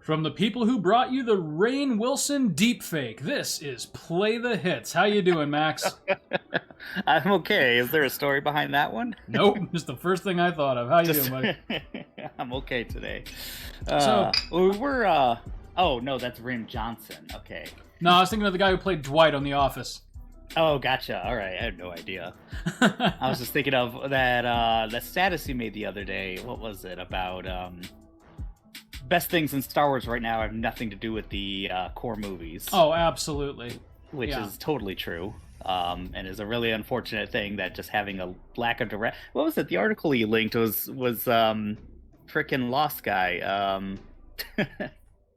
From the people who brought you the Rainn Wilson deepfake, this is Play the Hits. How you doing, Max? I'm okay. Is there a story behind that one? Nope, just the first thing I thought of. How you doing, buddy? I'm okay today. So Oh no, that's Rim Johnson. Okay. No, I was thinking of the guy who played Dwight on The Office. Oh, gotcha. All right, I had no idea. I was just thinking of that status you made the other day. What was it about? Best things in Star Wars right now have nothing to do with the core movies. Oh, absolutely. Which is totally true. And is a really unfortunate thing that just having a lack of direct. What was it? The article you linked was frickin' Lost guy.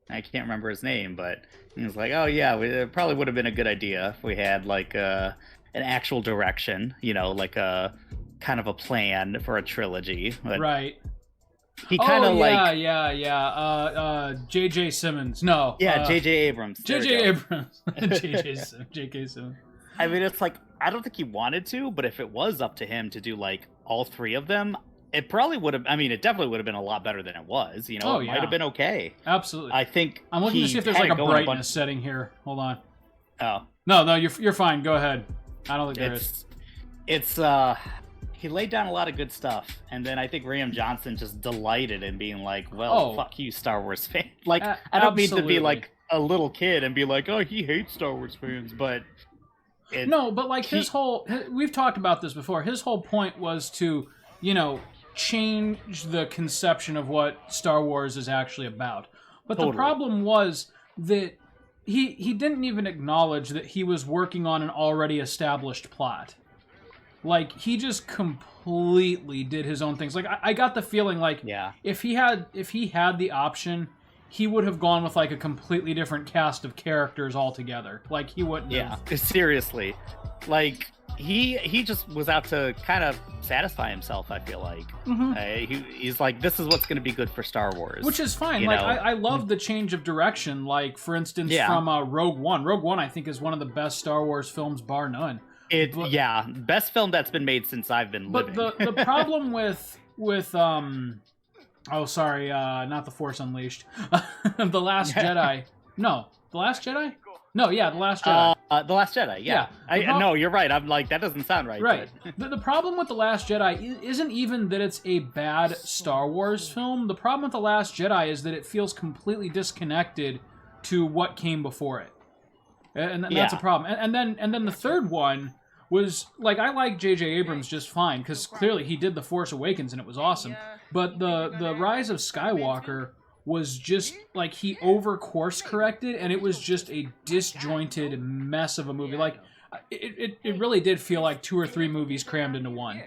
I can't remember his name, but he was like, "Oh yeah, it probably would have been a good idea if we had like an actual direction, like a kind of a plan for a trilogy." But right. He kind of J.J. Simmons. No. Yeah, J.J. Abrams. J.J. Abrams. J.K. Simmons. I mean, it's like, I don't think he wanted to, but if it was up to him to do like all three of them, it probably would have. I mean, it definitely would have been a lot better than it was. It might have been okay. Absolutely. I think I'm looking to see if there's like a brightness setting here. Hold on. Oh. No, you're fine. Go ahead. I don't think there is. It's he laid down a lot of good stuff, and then I think Rian Johnson just delighted in being like, "Well, fuck you, Star Wars fan." Like, I don't mean to be like a little kid and be like, "Oh, he hates Star Wars fans," but no, but like his whole, we've talked about this before. His whole point was to, change the conception of what Star Wars is actually about. But the problem was that he didn't even acknowledge that he was working on an already established plot. Like, he just completely did his own things. Like, I got the feeling like if he had the option, he would have gone with like a completely different cast of characters altogether. Like, he wouldn't have. Seriously. Like, he just was out to kind of satisfy himself, I feel like. Mm-hmm. He's like, this is what's going to be good for Star Wars. Which is fine. Like, I love the change of direction. Like, for instance, from Rogue One. Rogue One, I think, is one of the best Star Wars films, bar none. Best film that's been made since I've been living. But the problem with not The Force Unleashed, The Last Jedi. No, The Last Jedi. No, The Last Jedi. The Last Jedi. Yeah. No, you're right. I'm like, that doesn't sound right. Right. The problem with The Last Jedi isn't even that it's a bad Star Wars film. The problem with The Last Jedi is that it feels completely disconnected to what came before it. And that's a problem. And then the third one was, like, I like J.J. Abrams just fine, because clearly he did The Force Awakens and it was awesome. But the Rise of Skywalker was just, like, he over-course corrected, and it was just a disjointed mess of a movie. Like, it really did feel like 2 or 3 movies crammed into one.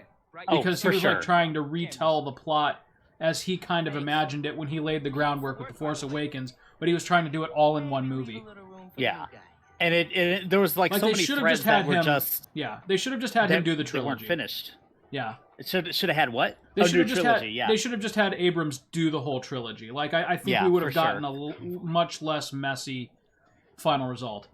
Because he was, like, trying to retell the plot as he kind of imagined it when he laid the groundwork with The Force Awakens, but he was trying to do it all in one movie. Yeah. And there was like so many threads that were just... Yeah, they should have just had him do the trilogy. They weren't finished. Yeah. It should have had what? They should have just had Abrams do the whole trilogy. Like, I think we would have gotten a much less messy final result.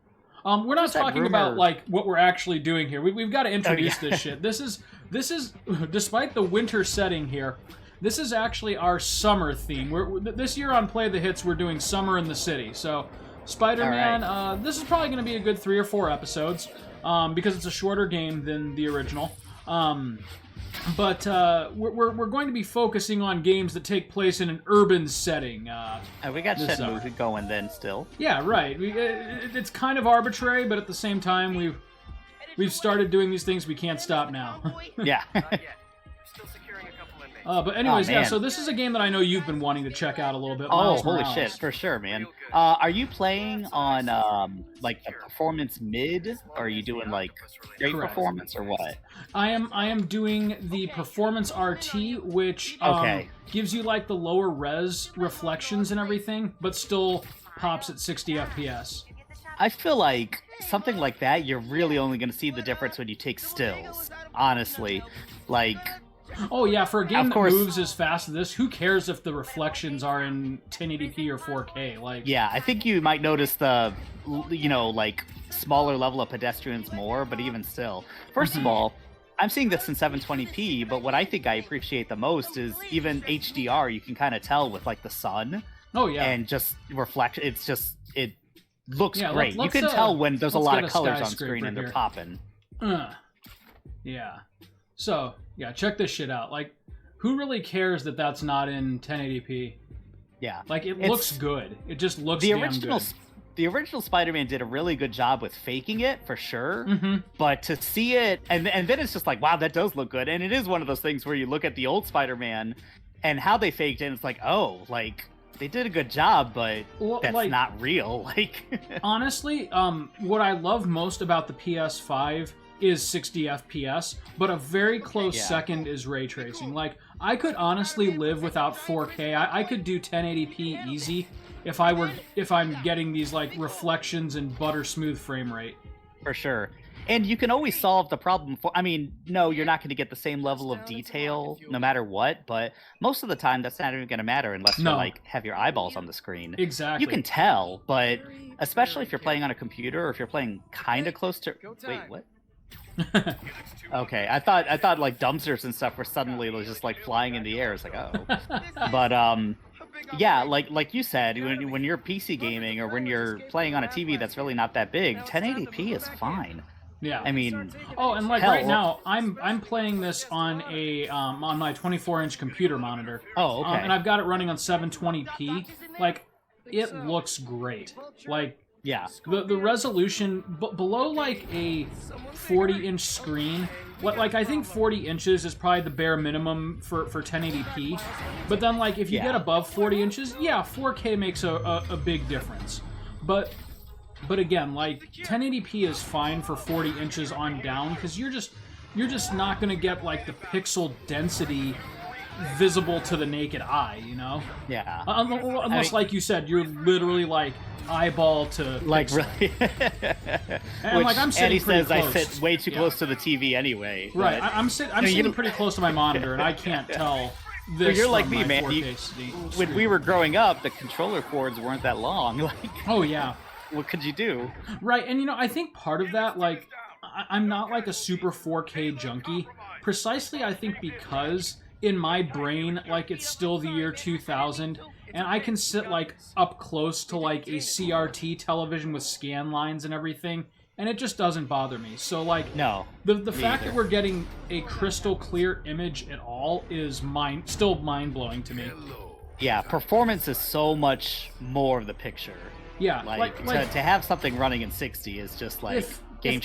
We're not talking about, like, what we're actually doing here. We've got to introduce this shit. This is, despite the winter setting here, this is actually our summer theme. This year on Play the Hits, we're doing Summer in the City. So, Spider-Man, this is probably going to be a good 3 or 4 episodes, because it's a shorter game than the original. But we're going to be focusing on games that take place in an urban setting. We got Shenmue going then still. Yeah, right. It's kind of arbitrary, but at the same time, we've started doing these things. We can't stop now. Yeah. But anyways, so this is a game that I know you've been wanting to check out a little bit. Holy shit, for sure, man. Are you playing on, like, the performance mid, or are you doing, like, straight performance, or what? I am doing the performance RT, which gives you, like, the lower res reflections and everything, but still pops at 60 FPS. I feel like something like that, you're really only going to see the difference when you take stills, honestly. Like... Oh yeah, for a game that moves as fast as this, who cares if the reflections are in 1080p or 4K? Like, yeah, I think you might notice the, like, smaller level of pedestrians more, but even still. First of all, I'm seeing this in 720p, but what I think I appreciate the most is even HDR, you can kind of tell with, like, the sun. Oh yeah. And just reflect. It's just it looks Yeah, great. You let's, can tell when there's a let's lot get of a colors on skyscraper screen and they're here. popping. Yeah. So yeah, check this shit out. Like, who really cares that that's not in 1080p? Yeah, Like, it looks good. It just looks the damn original. good. The original Spider-Man did a really good job with faking it, for sure. Mm-hmm. But to see it, and then it's just like, wow, that does look good. And it is one of those things where you look at the old Spider-Man and how they faked it, and it's like, oh, like, they did a good job, but that's like, not real. Like, honestly, what I love most about the PS5 is 60 FPS, but a very close second is ray tracing. Like, I could honestly live without 4K. I could do 1080p easy if I'm getting these like reflections and butter smooth frame rate. for sure. And you can always solve the problem I mean, no, you're not going to get the same level of detail no matter what, but most of the time that's not even going to matter unless you like have your eyeballs on the screen. Exactly. You can tell, but especially if you're playing on a computer or if you're playing kind of close to Wait, what? Okay, I thought like dumpsters and stuff were suddenly just like flying in the air. It's like, oh. But yeah, like you said, when you're PC gaming or when you're playing on a TV that's really not that big, 1080p is fine. Yeah. I mean, oh, and like right now, I'm playing this on a on my 24-inch computer monitor. Oh, okay. And I've got it running on 720p. Like, it looks great. Like, yeah, the resolution below like a 40-inch screen. Like, I think 40 inches is probably the bare minimum for 1080p. But then, like, if you get above 40 inches, yeah, 4K makes a big difference. But again, like, 1080p is fine for 40 inches on down, because you're just not going to get, like, the pixel density visible to the naked eye, you know? Yeah. Unless, like you said, you're literally, like, eyeball to like pixel. Really. And Which like, I'm sitting Eddie pretty says close. I sit way too close to the TV anyway. Right, but- I'm sitting pretty close to my monitor, and I can't tell this. But you're like from me, my man. 4K screen. When we were growing up, the controller cords weren't that long. Like, Oh yeah. what could you do? Right, and you know, I think part of that, like, I'm not like a super 4K junkie, precisely I think because in my brain, like, it's still the year 2000, and I can sit, like, up close to, like, a CRT television with scan lines and everything, and it just doesn't bother me. So, like, No. the fact that we're getting a crystal clear image at all is still mind-blowing to me. Yeah, performance is so much more of the picture. Yeah, Like, like to have something running in 60 is just like If-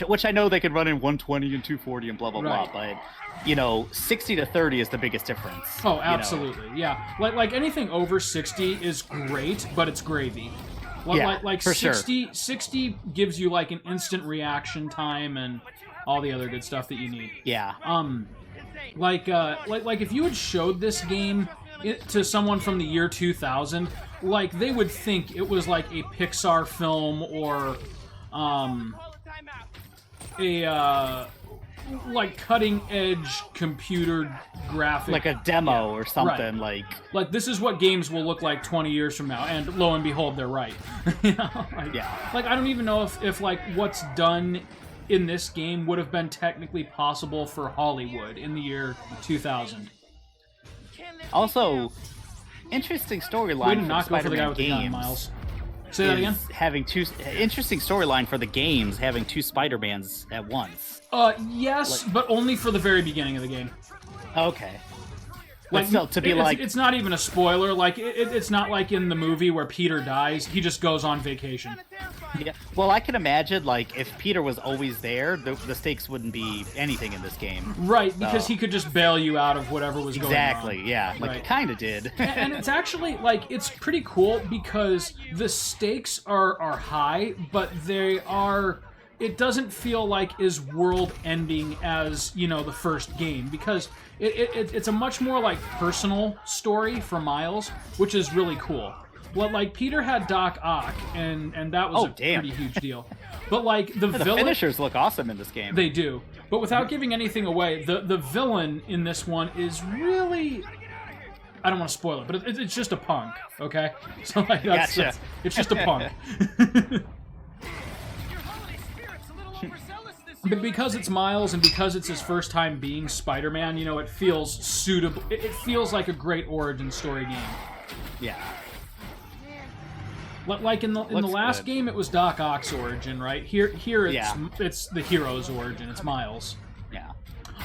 which I know they can run in 120 and 240 and blah blah Right. blah, but you know, 60 to 30 is the biggest difference. Oh, you know? absolutely, yeah. Like anything over 60 is great, but it's gravy. Yeah, like for sure. 60 gives you like an instant reaction time and all the other good stuff that you need. Yeah. Like if you had showed this game to someone from the year 2000, like, they would think it was like a Pixar film or like cutting edge computer graphic, Like a demo or something. Right. Like this is what games will look like 20 years from now, and lo and behold, they're right. You know? Like, I don't even know if like what's done in this game would have been technically possible for Hollywood in the year 2000. Also, interesting Way storyline to for not go for the guy Spider-Man with the gun, games. Miles. Say that again? Having two interesting storyline for the games, having two Spider-Mans at once. Yes, but only for the very beginning of the game. Okay. Like, But still, to be it's not even a spoiler. Like, it's not like in the movie where Peter dies. He just goes on vacation. Yeah. Well, I can imagine, like, if Peter was always there, the stakes wouldn't be anything in this game. Right, because So- he could just bail you out of whatever was going on. Exactly, yeah. Like, Right. it kind of did. And it's actually, like, it's pretty cool because the stakes are high, but they are... It doesn't feel like as world-ending as, you know, the first game, because it's a much more, like, personal story for Miles, which is really cool. Well, like, Peter had Doc Ock, and that was pretty huge deal. But, like, the villain... finishers look awesome in this game. They do. But without giving anything away, the villain in this one is really... I don't want to spoil it, but it's just a punk, okay? So, like, Gotcha. it's just a punk. But because it's Miles and because it's his first time being Spider-Man, you know, it feels suitable. It feels like a great origin story game. Yeah. Like in the last game, it was Doc Ock's origin, right? Here it's the hero's origin. It's Miles. Yeah.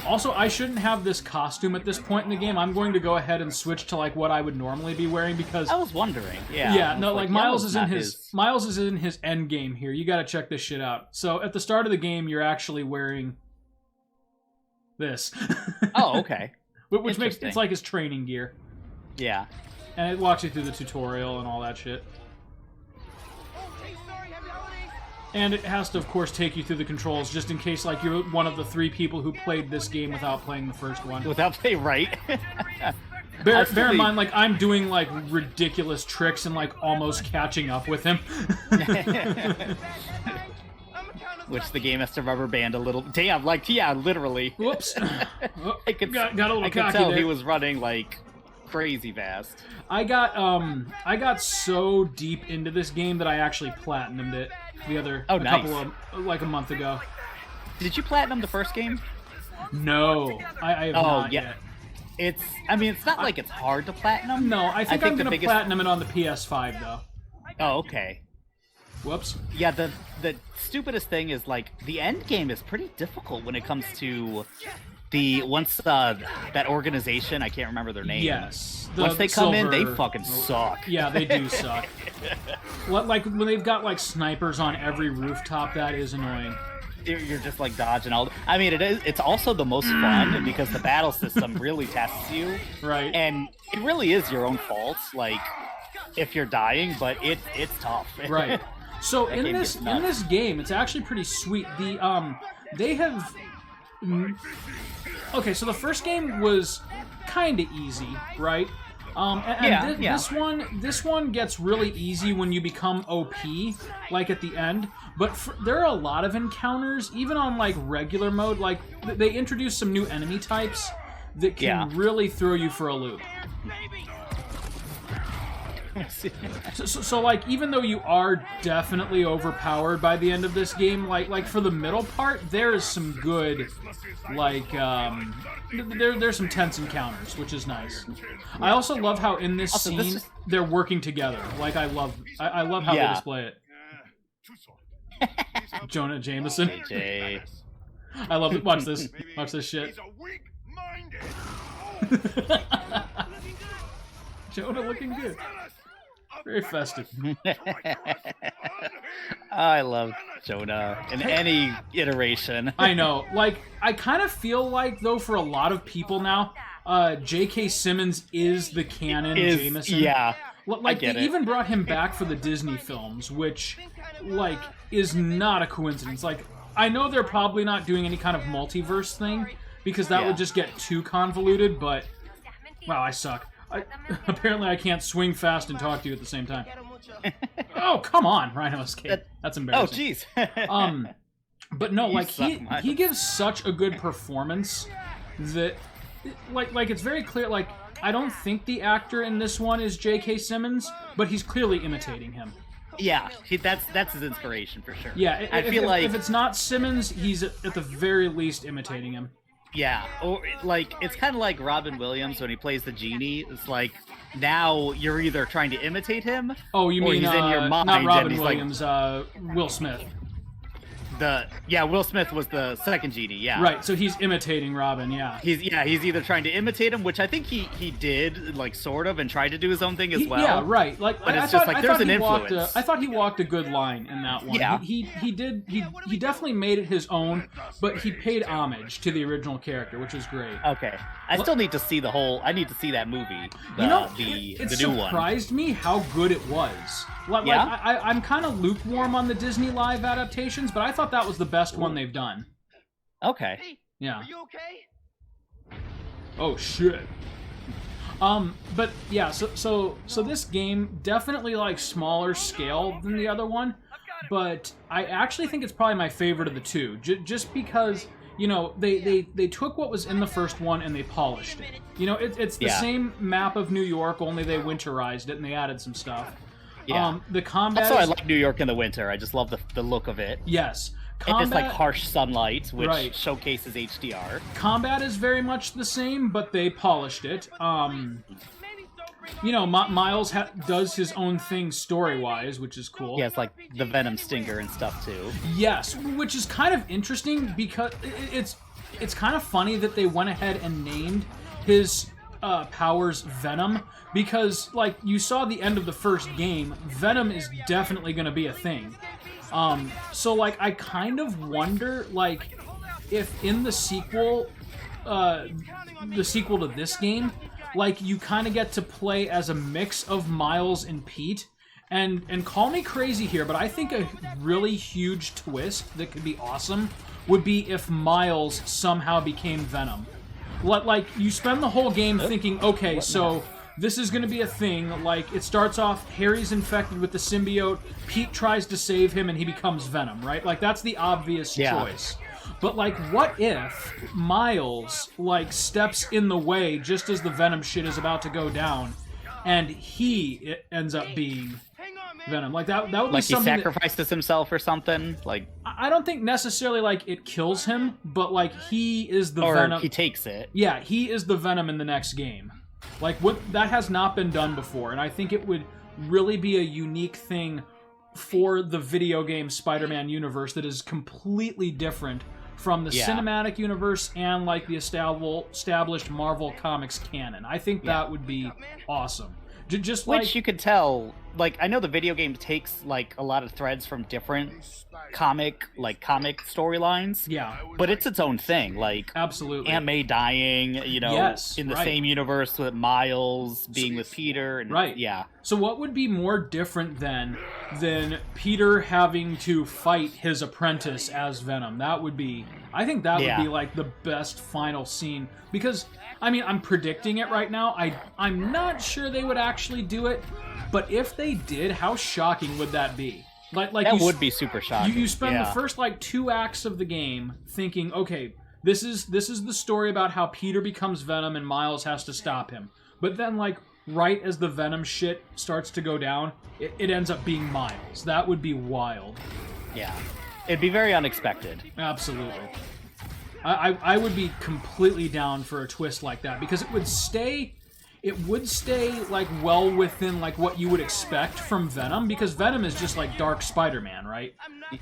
Also, I shouldn't have this costume at this point in the game. I'm going to go ahead and switch to like what I would normally be wearing because I was wondering. Yeah. Yeah, no, like Miles is in his end game here. You got to check this shit out. So at the start of the game, you're actually wearing this. Oh, okay. Which makes it's like his training gear. Yeah. And it walks you through the tutorial and all that shit. And it has to, of course, take you through the controls, just in case, like, you're one of the 3 people who played this game without playing the first one. Without playing, right? Bear in mind, like, I'm doing, like, ridiculous tricks and, like, almost catching up with him. Which the game has to rubber band a little. Damn, like, yeah, literally. Whoops. I could tell he was running, like, crazy fast. I got so deep into this game that I actually platinumed it a month ago. Did you platinum the first game? No, I have not yet. It's not like it's hard to platinum. No, I think I'm gonna platinum it on the PS5 though. Oh, okay. Whoops. Yeah, the stupidest thing is like the end game is pretty difficult when it comes to that organization, I can't remember their name. Yes. Once they come in, they fucking suck. Yeah, they do suck. Like when they've got like snipers on every rooftop, that is annoying. You're just like dodging all. I mean, it's also the most fun because the battle system really tests you. Right. And it really is your own fault, like if you're dying, but it's tough. Right. So in this game, it's actually pretty sweet. They have. Okay, so the first game was kind of easy, right? This one gets really easy when you become OP, like at the end. But there are a lot of encounters, even on like regular mode. Like they introduce some new enemy types that can really throw you for a loop. So like, even though you are definitely overpowered by the end of this game, like for the middle part, there is some good, like, there's some tense encounters, which is nice. I also love how in this scene they're working together. Like, I love how they display it. Jonah Jameson. I love it. Watch this shit. Jonah looking good. Very festive. I love Jonah in any iteration. I know. Like, I kind of feel like, though, for a lot of people now, J.K. Simmons is the canon Jameson. Yeah. Like, they even brought him back for the Disney films, which, like, is not a coincidence. Like, I know they're probably not doing any kind of multiverse thing, because that would just get too convoluted, but... Wow, I suck. Apparently I can't swing fast and talk to you at the same time. Oh, come on, Rhino Escape. That's embarrassing. Oh, jeez. But no, like, he gives such a good performance that, like it's very clear, like, I don't think the actor in this one is J.K. Simmons, but he's clearly imitating him. Yeah, that's his inspiration for sure. Yeah, I feel like if it's not Simmons, he's at the very least imitating him. Yeah, or like it's kind of like Robin Williams when he plays the genie. It's like now you're either trying to imitate him, or he's in your mind. Not Robin Williams, like, Will Smith. Will Smith was the second genie. Yeah, right. So he's imitating Robin. Yeah, he's either trying to imitate him, which I think he did, like, sort of, and tried to do his own thing as well. Yeah, right. Like, but it's just like there's an influence. I thought he walked a good line in that one. Yeah, he definitely made it his own, but he paid homage to the original character, which was great. Okay, I still need to see the whole. I need to see that movie. The new one. It surprised me how good it was. Like, I'm kind of lukewarm on the Disney live adaptations, but I thought that was the best one they've done. Okay. Yeah. Are you okay? Oh shit. But yeah, so this game definitely, like, smaller scale than the other one, but I actually think it's probably my favorite of the two, just because, you know, they took what was in the first one and they polished it. You know, it's the same map of New York, only they winterized it and they added some stuff. Yeah. The combat. Also, I like New York in the winter. I just love the look of it. Yes. And this, like, harsh sunlight, which showcases HDR. Combat is very much the same, but they polished it. you know, Miles does his own thing story-wise, which is cool. Yeah, it's like the Venom stinger and stuff too. Yes, which is kind of interesting because it's kind of funny that they went ahead and named his powers Venom, because like you saw the end of the first game, Venom is definitely going to be a thing. So like I kind of wonder like if in the sequel to this game, like you kind of get to play as a mix of Miles and Pete. And call me crazy here, but I think a really huge twist that could be awesome would be if Miles somehow became Venom. Like, you spend the whole game thinking, okay, so this is going to be a thing. Like, it starts off, Harry's infected with the symbiote, Pete tries to save him, and he becomes Venom, right? Like, that's the obvious choice. But, like, what if Miles, like, steps in the way just as the Venom shit is about to go down, and he ends up being Venom? Like, that would like be something he sacrifices himself or something? Like, I don't think necessarily, like, it kills him, but, like, he is the or Venom. he takes it. Yeah, he is the Venom in the next game. Like, that has not been done before, and I think it would really be a unique thing for the video game Spider-Man universe that is completely different from the cinematic universe and, like, the established Marvel Comics canon. I think that would be awesome. Just like... Which you could tell, like, I know the video game takes, like, a lot of threads from different comic storylines. Yeah. But it's its own thing, like... Absolutely. Aunt May dying, you know, in the same universe with Miles being with Peter. And, right. Yeah. So what would be more different than Peter having to fight his apprentice as Venom? That would be... I think that would be, like, the best final scene. Because... I mean, I'm predicting it right now. I'm not sure they would actually do it, but if they did, how shocking would that be? Like that would be super shocking. You spend the first like 2 acts of the game thinking, okay, this is the story about how Peter becomes Venom and Miles has to stop him. But then like right as the Venom shit starts to go down, it ends up being Miles. That would be wild. Yeah, it'd be very unexpected. Absolutely. I would be completely down for a twist like that because it would stay like well within like what you would expect from Venom, because Venom is just like dark Spider-Man, right?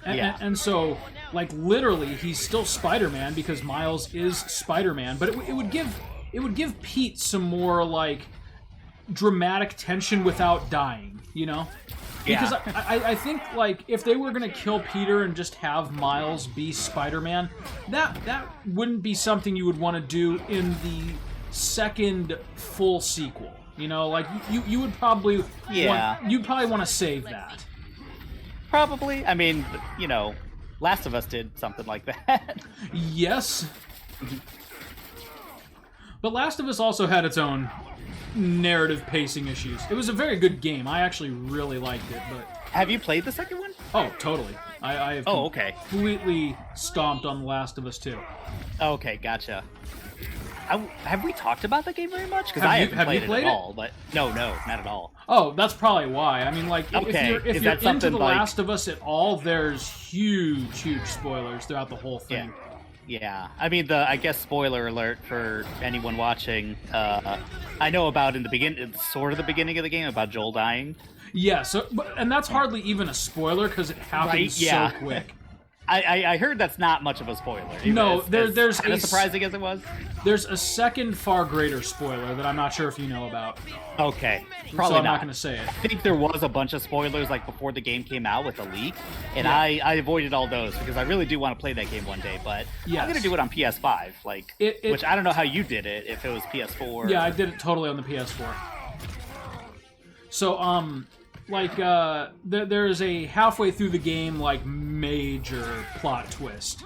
And so like literally he's still Spider-Man because Miles is Spider-Man, but it would give Pete some more like dramatic tension without dying, you know? Because I think, like, if they were going to kill Peter and just have Miles be Spider-Man, that wouldn't be something you would want to do in the second full sequel. You know, like, you would probably you'd probably want to save that. Probably. I mean, you know, Last of Us did something like that. Yes. But Last of Us also had its own narrative pacing issues. It was a very good game. I actually really liked it, but... Have you played the second one? Oh, totally. I have completely stomped on The Last of Us 2. Okay, gotcha. Have we talked about the game very much? Because I haven't played it at all. But no, not at all. Oh, that's probably why. I mean, like, if you're into The Last of Us at all, there's huge spoilers throughout the whole thing. Yeah, I mean, I guess spoiler alert for anyone watching. I know about in the beginning, sort of the beginning of the game, about Joel dying. Yeah, and that's hardly even a spoiler because it happens so quick. I heard that's not much of a spoiler. No, there's as surprising as it was. There's a second, far greater spoiler that I'm not sure if you know about. Okay, probably so I'm not going to say it. I think there was a bunch of spoilers like before the game came out with the leak, and I avoided all those because I really do want to play that game one day. But I'm going to do it on PS5, like which I don't know how you did it. If it was PS4. Yeah, I did it totally on the PS4. So there's a halfway through the game like major plot twist.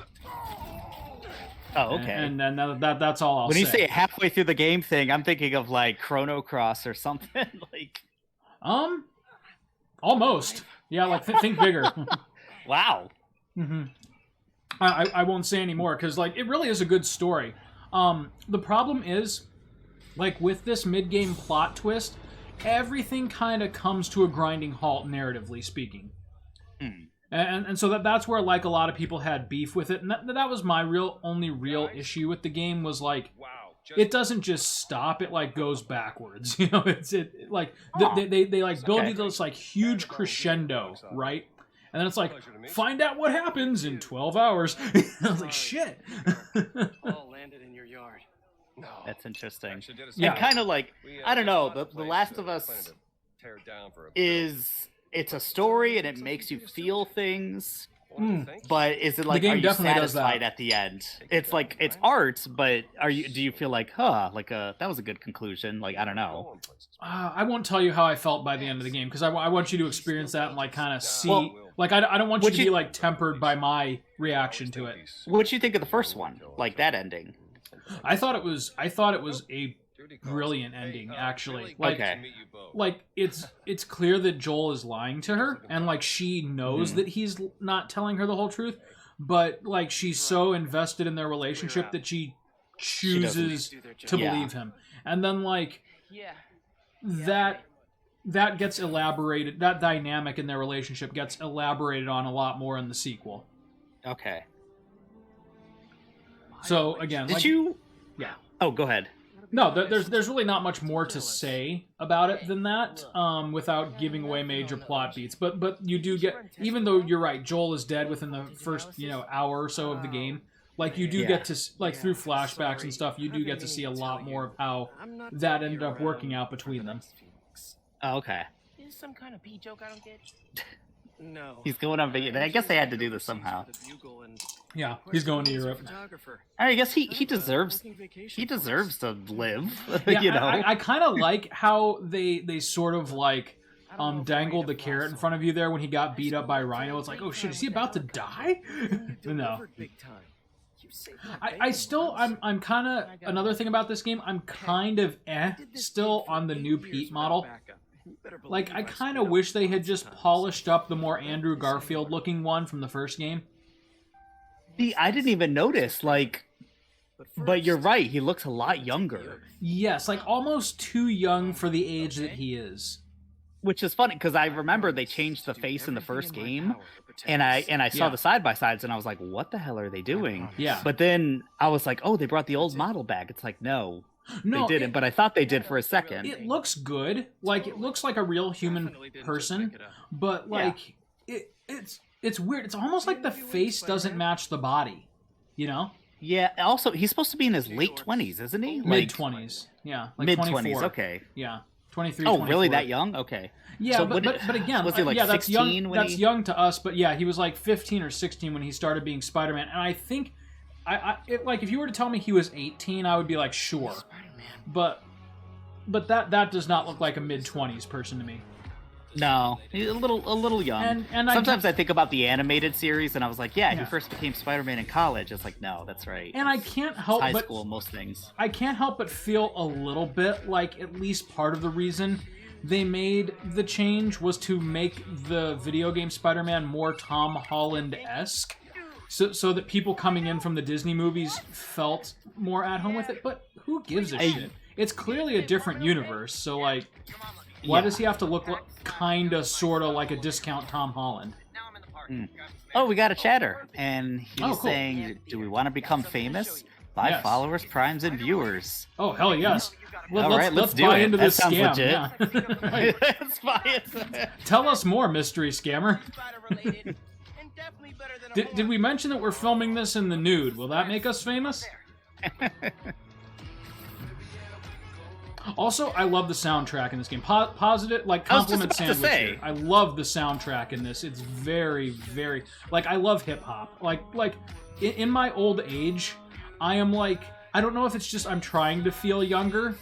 Oh, okay. And that's all I'll say. When you say halfway through the game thing, I'm thinking of like Chrono Cross or something. like. Almost. Yeah, like think bigger. Wow. Mm-hmm. I won't say any more because like it really is a good story. The problem is, like with this mid-game plot twist, everything kind of comes to a grinding halt, narratively speaking. And so that's where like a lot of people had beef with it, and that was my only real issue with the game was like, it doesn't just stop, it like goes backwards. You know, they like build Okay. you this like huge crescendo, right? And then it's like, find out what happens in 12 hours. I was like, shit. All landed in your yard. No. That's interesting. Yeah. And kind of like, I don't know, The Last of Us it's a story and it makes you feel things. But is it like, game are you definitely does satisfied that. at the end? It's like, it's art, but do you feel like, that was a good conclusion? Like, I don't know. I won't tell you how I felt by the end of the game, because I want you to experience that and like kind of see. Well, like, I don't want you what to be you- like tempered by my reaction to it. What'd you think of the first one? Like that ending? I thought it was a brilliant ending, actually. Like, Okay. like it's clear that Joel is lying to her, and like she knows that he's not telling her the whole truth, but like she's so invested in their relationship that she chooses to Yeah. believe him. And then like Yeah. that gets elaborated, that dynamic in their relationship gets elaborated on a lot more in the sequel. Okay. So again, Did like, you? yeah. Oh, go ahead. No, there's really not much more to say about it than that, without giving away major plot beats. But you do get, even though you're right, Joel is dead within the first hour or so of the game. Like you do Yeah. get to like through flashbacks and stuff, you do get to see a lot more of how that ended up working out between them. Oh, okay. Is some kind of pee joke I don't get? No. He's going on vacation. I guess they had to do this somehow. Yeah, he's going to Europe. I guess he deserves to live. Yeah, You know. I kind of like how they sort of like dangled the carrot in front of you there when he got beat up by Rhino. It's like, oh shit, is he about to die? No. I'm kind of, another thing about this game, I'm kind of still on the new Pete model. Like, I kind of wish they had just polished up the more Andrew Garfield looking one from the first game. See, I didn't even notice. Like, but you're right. He looks a lot younger, Yes, like almost too young for the age that he is. which is funny because I remember they changed the face in the first game, and I saw the side by sides, and I was like, what the hell are they doing? Yeah. But then I was like, oh, they brought the old model back. It's like, no, No, they didn't. But I thought they did for a second. It looks good. Like, it looks like a real human person, but like it's weird. It's almost like the face doesn't match the body, you know? Yeah. Also, he's supposed to be in his late 20s, isn't he? Mid-20s. Yeah, like Mid 24. 20s. Okay. Yeah. 23, Oh, 24. really? That young? Okay. Yeah, So but again, was he like yeah, that's 16 young. when That's he... young to us, but yeah, he was like 15 or 16 when he started being Spider-Man, and I think, like if you were to tell me he was 18, I would be like, sure, but that does not look like a mid-20s person to me. No, he's a little young. And sometimes I think about the animated series, and I was like, yeah, he Yeah. first became Spider-Man in college. It's like, no, that's right. And I can't help high but school, most things. I can't help but feel a little bit like at least part of the reason they made the change was to make the video game Spider-Man more Tom Holland-esque, so that people coming in from the Disney movies felt more at home with it. But who gives a shit? It's clearly a different universe, so like, why does he have to look like, kinda, sorta like a discount Tom Holland? Oh, we got a chatter, and he's Oh, cool. saying, do we want to become famous? Buy Yes. followers, primes, and viewers. Oh, hell yes. All right, let's do buy it. into That this sounds scam. legit. Yeah. Right. Let's buy it. Tell us more, mystery scammer. Did we mention that we're filming this in the nude? Will that make us famous? Also, I love the soundtrack in this game. Positive, like, I was just compliment about to sandwich say. here. I love the soundtrack in this. It's very, very... Like, I love hip-hop. Like in my old age, I am like... I don't know if it's just I'm trying to feel younger,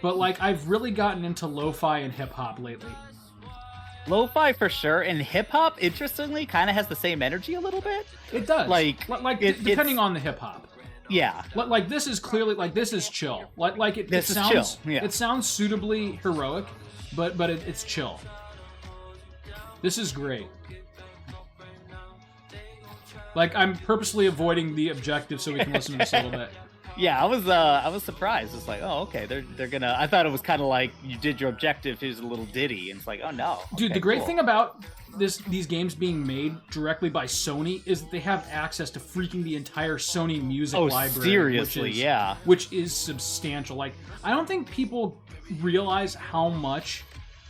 but, like, I've really gotten into lo-fi and hip-hop lately. Lo-fi for sure, and hip-hop, interestingly, kind of has the same energy a little bit. It does. Like, depending it's- on the hip-hop. Yeah. Like this is clearly like this is chill. Like it This is sounds chill, yeah. it sounds suitably heroic, but it's chill. This is great. Like I'm purposely avoiding the objective so we can listen to this a little bit. Yeah, I was surprised. It's like, oh, okay, they're gonna. I thought it was kind of like you did your objective. Here's a little ditty, and it's like, oh no, Dude, okay, the great cool. thing about these games being made directly by Sony is that they have access to freaking the entire Sony music library. Seriously, yeah. Which is substantial. Like, I don't think people realize how much.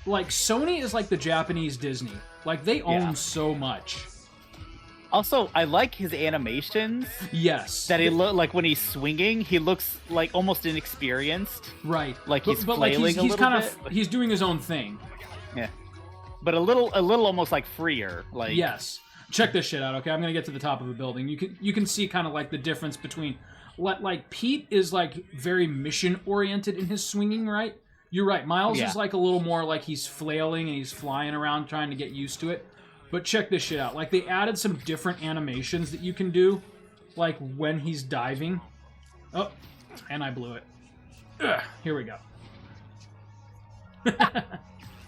Like, Sony is like the Japanese Disney. Like, they own so much. Also, I like his animations. Yes. That he look like when he's swinging, he looks like almost inexperienced. Right. Like he's but flailing like he's a kind little of bit. he's doing his own thing. Yeah. But a little almost like freer. Like yes. Check this shit out, okay? I'm gonna get to the top of a building. You can see kind of like the difference between like Pete is like very mission oriented in his swinging, right? You're right. Miles is like a little more like he's flailing and he's flying around trying to get used to it. But check this shit out. Like, they added some different animations that you can do, like when he's diving. Oh, and I blew it. Ugh, here we go.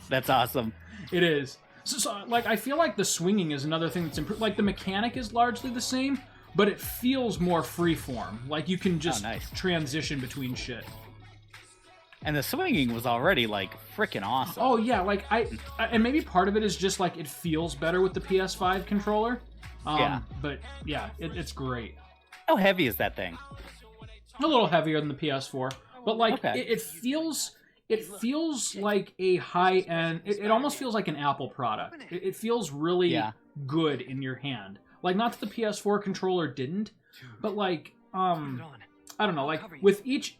That's awesome. It is. So, like, I feel like the swinging is another thing that's improved. Like, the mechanic is largely the same, but it feels more freeform. Like, you can just transition between shit. And the swinging was already, like, freaking awesome. Oh, yeah, like, and maybe part of it is just, like, it feels better with the PS5 controller. But, yeah, it's great. How heavy is that thing? A little heavier than the PS4. But, like, it feels like a high-end... It almost feels like an Apple product. It feels really good in your hand. Like, not that the PS4 controller didn't, but, like, I don't know, like, with each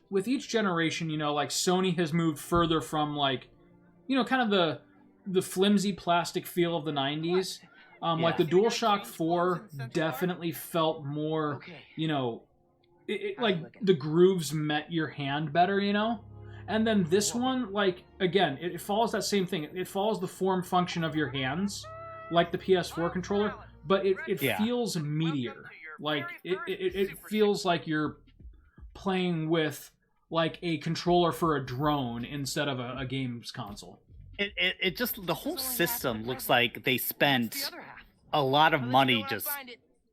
generation, you know, like, Sony has moved further from, like, you know, kind of the flimsy plastic feel of the 90s. Like, the DualShock 4 definitely felt more, you know, like, the grooves met your hand better, you know? And then this one, like, again, it follows that same thing. It follows the form function of your hands, like the PS4 controller, but it feels meatier. Like, it feels like you're playing with like a controller for a drone instead of a games console. It just, the whole system looks like they spent a lot of money just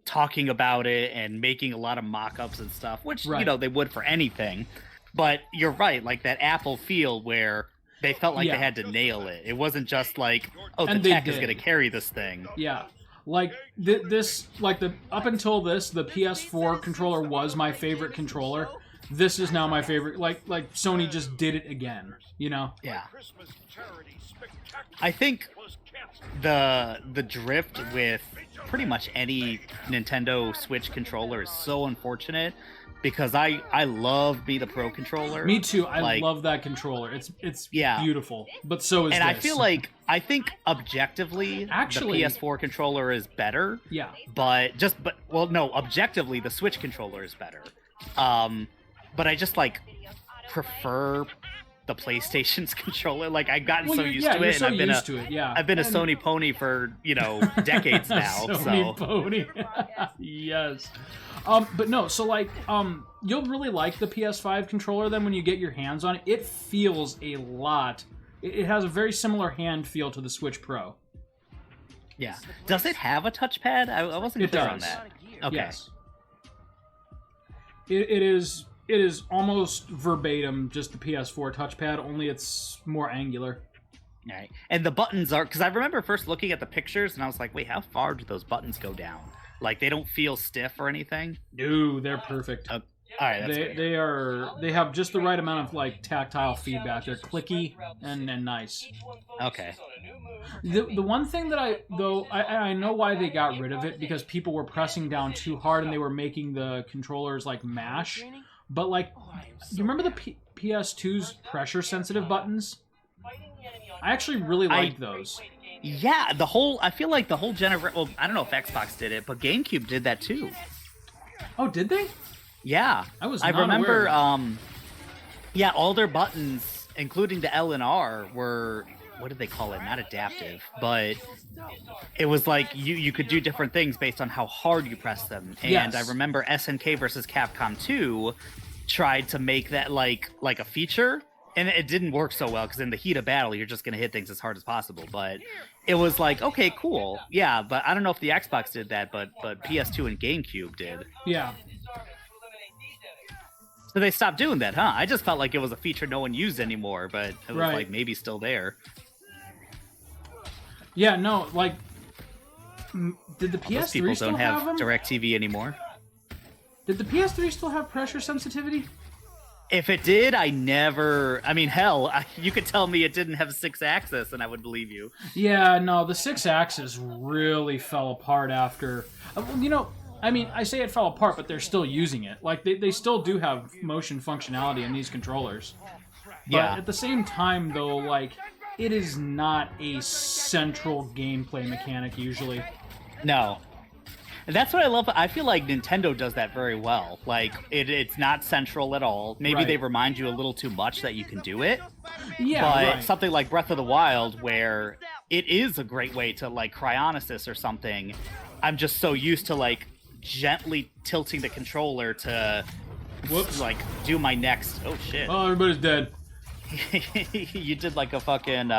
talking about it and making a lot of mock-ups and stuff, which you know they would for anything. But you're right, like that Apple feel where they felt like they had to nail it. It wasn't just like, oh, the tech is going to carry this thing. Yeah. Like, up until this, the PS4 controller was my favorite controller. This is now my favorite. Like Sony just did it again, you know? Yeah. I think the drift with pretty much any Nintendo Switch controller is so unfortunate because I love Be the Pro controller. Me too. I love that controller. It's beautiful. But so is and this. I feel like objectively the PS4 controller is better. Yeah. Objectively the Switch controller is better. But I just like prefer the PlayStation's controller. Like I've gotten so used to it, and I've been a Sony pony for, you know, decades now. Sony pony. Yes. But no, so like you'll really like the PS5 controller then when you get your hands on it. It feels a lot. It has a very similar hand feel to the Switch Pro. Yeah. Does it have a touchpad? I wasn't clear on that. Okay. Yes. It is almost verbatim just the PS4 touchpad, only it's more angular. Right. And the buttons are, because I remember first looking at the pictures and I was like, wait, how far do those buttons go down? Like, they don't feel stiff or anything? No, they're perfect. All right, that's great. They have just the right amount of like tactile feedback. They're clicky and nice. Okay. The one thing that I know why they got rid of it, because people were pressing down too hard and they were making the controllers like mash. But like, you remember the PS2's pressure sensitive buttons? I actually really like those. Yeah, I feel like the whole generation, well, I don't know if Xbox did it, but GameCube did that too. Oh, did they? Yeah. I remember, all their buttons, including the L and R, were, what did they call it? Not adaptive, but it was like you could do different things based on how hard you press them. And I remember SNK versus Capcom 2 tried to make that like a feature, and it didn't work so well because in the heat of battle, you're just going to hit things as hard as possible. But it was like, okay, cool. Yeah, but I don't know if the Xbox did that, but PS2 and GameCube did. Yeah. So they stopped doing that, huh? I just felt like it was a feature no one used anymore, but it was Right. like maybe still there. Yeah, no, like, did the Most PS3 people still don't have have them? DirecTV anymore. Did the PS3 still have pressure sensitivity? If it did, I mean, hell, you could tell me it didn't have 6-axis and I would believe you. Yeah, no, the 6-axis really fell apart after. I mean, I say it fell apart, but they're still using it. Like, they still do have motion functionality in these controllers. But Yeah. at the same time, though, like, it is not a central gameplay mechanic usually. No. And that's what I love. I feel like Nintendo does that very well. Like, it's not central at all. Maybe Right. they remind you a little too much that you can do it. Yeah, But right. something like Breath of the Wild, where it is a great way to, like, Cryonesis or something, I'm just so used to, like, gently tilting the controller to, Whoops. like, do my next... Oh, shit. Oh, everybody's dead. You did, like, a fucking...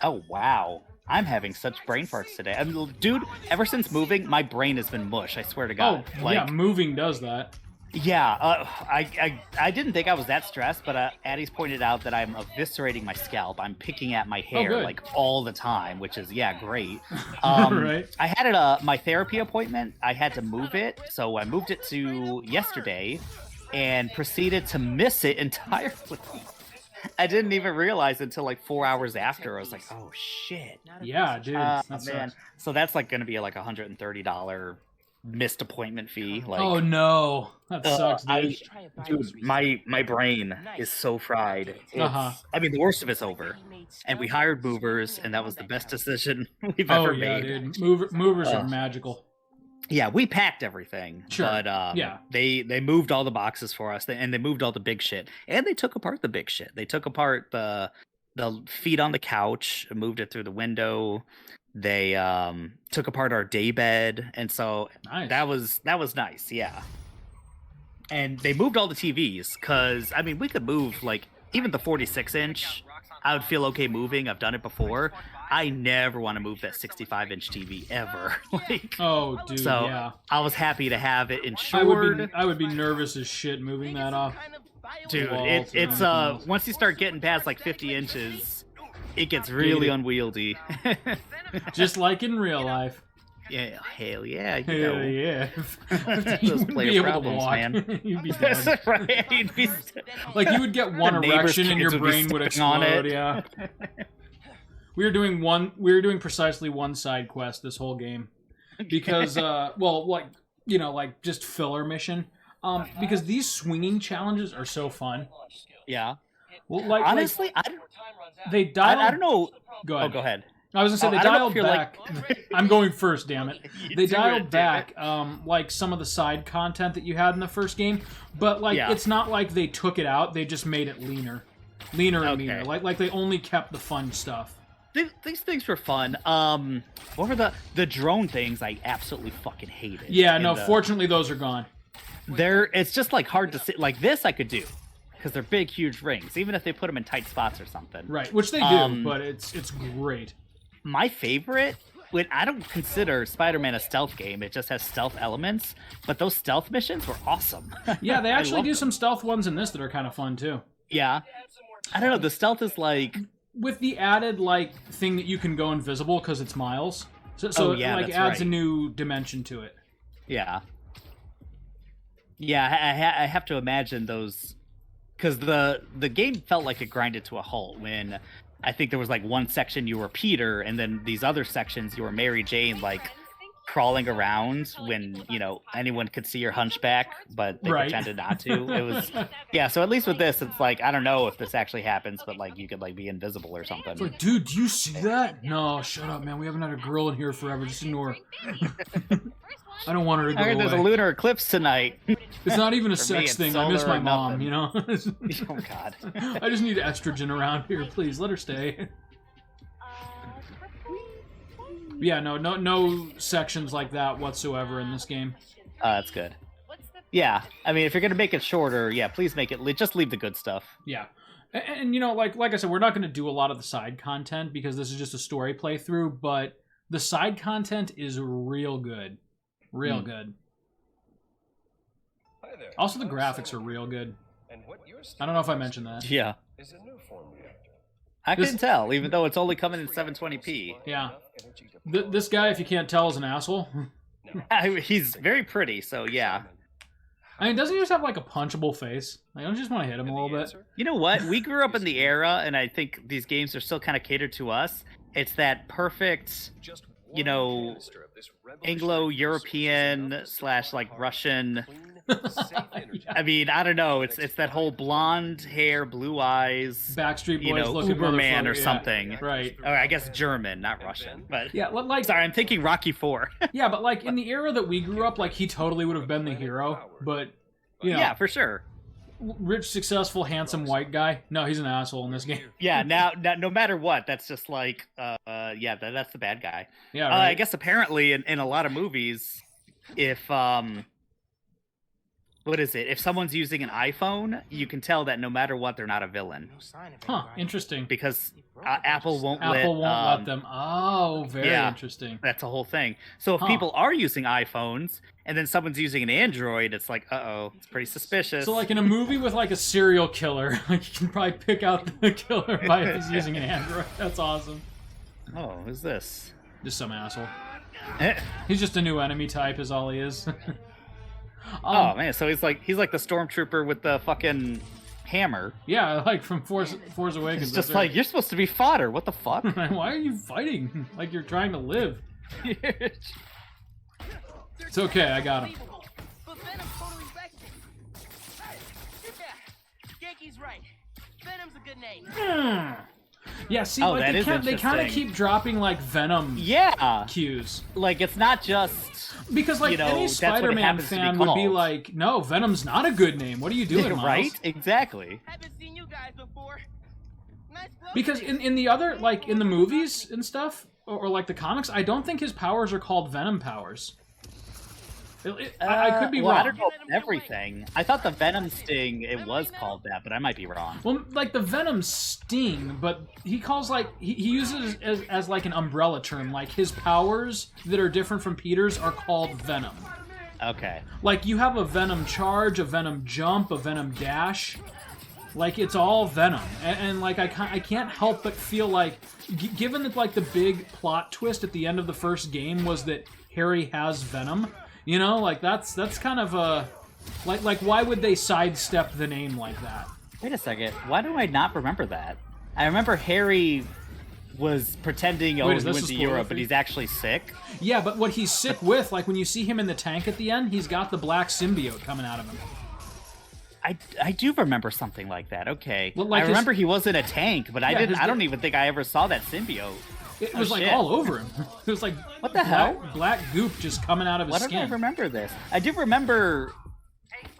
Oh, wow. I'm having such brain farts today. Dude, ever since moving, my brain has been mush, I swear to God. Oh, yeah, moving does that. Yeah, I didn't think I was that stressed, but Addie's pointed out that I'm eviscerating my scalp. I'm picking at my hair, good. like, all the time, which is, yeah, great. Right. I had my therapy appointment. I had to move it, so I moved it to yesterday and proceeded to miss it entirely. I didn't even realize until like 4 hours after. I was like, "Oh shit!" Yeah, dude. That Man, sucks. so that's like going to be like $130 missed appointment fee. Like, Oh no, that sucks, dude. dude, my brain is so fried. Uh-huh. I mean, the worst of it's over, and we hired movers, and that was the best decision we've Oh ever yeah, made. dude. Movers are magical. Yeah, we packed everything, Sure. but Yeah. they moved all the boxes for us, and they moved all the big shit, and they took apart the big shit. They took apart the feet on the couch, moved it through the window. They took apart our day bed, and so Nice. that was nice, yeah. And they moved all the TVs because I mean we could move like even the 46-inch. I would feel okay moving. I've done it before. I never want to move that 65-inch TV ever. Like, Oh, dude, so yeah. I was happy to have it insured. I would be nervous as shit moving that off. Dude, Walls it's and everything else. once you start getting past like 50 inches, it gets really Dude. unwieldy. Just like in real life. Yeah, hell yeah, you Hell know. yeah. Those You wouldn't player be able to problems, walk. man. You'd be dead. Right? You'd be Like you would get one The neighbor's erection and your kids would be brain would stepping on explode. it. Yeah. We were doing precisely one side quest this whole game because like just filler mission. Because these swinging challenges are so fun. Yeah. Well, Honestly, they dialed. I don't know. Go ahead. Oh, go ahead. I was gonna say Oh, they I don't know dialed if you're back. like- I'm going first, damn it. You They do dialed it, damn back like some of the side content that you had in the first game, but like Yeah. it's not like they took it out. They just made it leaner and Okay. leaner. Like they only kept the fun stuff. These things were fun. What were the drone things? I absolutely fucking hated. Yeah, in no. the- Fortunately, those are gone. it's just like hard to see. Like this, I could do because they're big, huge rings. Even if they put them in tight spots or something. Right, which they do, Um, but it's great. My favorite. When I don't consider Spider-Man a stealth game, it just has stealth elements. But those stealth missions were awesome. Yeah, they I actually love do them. some stealth ones in this that are kind of fun too. Yeah, I don't know. The stealth is like. With the added like thing that you can go invisible because it's Miles, so Oh, yeah, it like that's adds a right. new dimension to it. Yeah. Yeah, I have to imagine those, because the game felt like it grinded to a halt when I think there was like one section you were Peter, and then these other sections you were Mary Jane, like crawling around when anyone could see your hunchback, but they Right. pretended not to. It was yeah. So at least with this, it's like I don't know if this actually happens, but like you could like be invisible or something. It's like, dude, do you see that? No, shut up, man. We haven't had a girl in here forever. Just ignore her. I don't want her to go I heard there's a away. lunar eclipse tonight. It's not even a For me, sex it's thing. I miss solar my or mom, nothing. Oh God. I just need estrogen around here. Please, let her stay. Yeah, no sections like that whatsoever in this game. That's good. Yeah, I mean, if you're gonna make it shorter, yeah, please make it. Just leave the good stuff. Yeah. And like I said, we're not going to do a lot of the side content because this is just a story playthrough, but the side content is real good. Real good. there. Also, the graphics are real good. And what you're I don't know if I mentioned that. Yeah. is a new form reactor. I This- can tell, even though it's only coming in 720p. Yeah. This guy, if you can't tell, is an asshole. He's very pretty, so yeah. I mean, doesn't he just have like a punchable face? Like, don't you just want to hit him a little bit? You know what? We grew up in the era, and I think these games are still kind of catered to us. It's that perfect, you know, Anglo-European / like Russian. I mean, I don't know. It's that whole blonde hair, blue eyes, Backstreet Boys you know, looking Uberman motherfucker, or something. Yeah, right. Or I guess German, not Russian. But Yeah, like sorry, I'm thinking Rocky 4. yeah, but like in the era that we grew up, like he totally would have been the hero. But you know, Yeah, for sure. rich, successful, handsome white guy. No, he's an asshole in this game. Yeah, now no matter what, that's just like, yeah, that's the bad guy. Yeah, right. I guess apparently in a lot of movies, if what is it? If someone's using an iPhone, you can tell that no matter what, they're not a villain Huh? Interesting. because Apple won't Apple won't let let them. Oh, very yeah. interesting. That's a whole thing. So if Huh. people are using iPhones and then someone's using an Android, it's like, uh-oh, it's pretty suspicious. So, like in a movie with like a serial killer, like you can probably pick out the killer by if he's using an Android. That's awesome. oh, who's this? Just some asshole. Eh. He's just a new enemy type, is all he is. Oh man, so he's like the stormtrooper with the fucking hammer. Yeah, like from Force Awakens. It's just that's like, you're supposed to be fodder. What the fuck? right. Why are you fighting? Like you're trying to live. It's okay, I got him. But Venom totally wrecked it. Yeah, Genki's right. Venom's a good name. Yeah, see, Oh, like that is they kind of interesting. keep dropping like Venom Yeah, cues. like it's not just Because like you know, any that's what it Spider-Man happens to be fan would be called. like, no, Venom's not a good name. What are you doing, Miles? right, exactly. Haven't seen you guys before. Nice clothes. Because in the other, like in the movies and stuff, or like the comics, I don't think his powers are called Venom powers. I could be well, wrong. I don't know everything. I thought the Venom sting it was called that, but I might be wrong. Well, like the Venom sting, but he calls like he uses it as like an umbrella term. Like his powers that are different from Peter's are called Venom. Okay. Like you have a Venom charge, a Venom jump, a Venom dash. Like it's all Venom, and like I can't help but feel like, given that like the big plot twist at the end of the first game was that Harry has Venom. You know, like that's kind of a like why would they sidestep the name like that? Wait a second. Why do I not remember that? I remember Harry was pretending Wait, is he this went a to spoiler Europe, for but you? he's actually sick. Yeah, but what he's sick with, like when you see him in the tank at the end, he's got the black symbiote coming out of him. I do remember something like that. Okay. Well, like I remember he was in a tank, but Yeah, his- I don't even think I ever saw that symbiote. It Oh, was like shit. all over him. It was like What the hell? Black goop just coming out of his Why don't I skin. remember this? I do remember.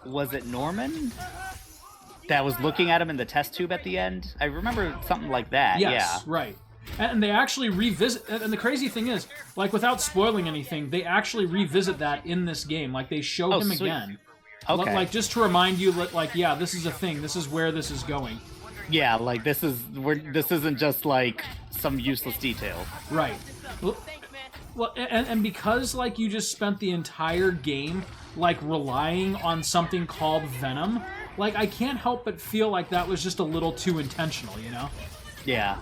Was it Norman that was looking at him in the test tube at the end? I remember something like that. Yes, right. And they actually revisit. And the crazy thing is, like without spoiling anything, they actually revisit that in this game. Like they show Oh, him sweet. again. Okay. Like just to remind you that, like, yeah, this is a thing. This is where this is going. Yeah, like this isn't just like some useless detail. Right. Well, and because like you just spent the entire game like relying on something called Venom, like I can't help but feel like that was just a little too intentional, you know? Yeah.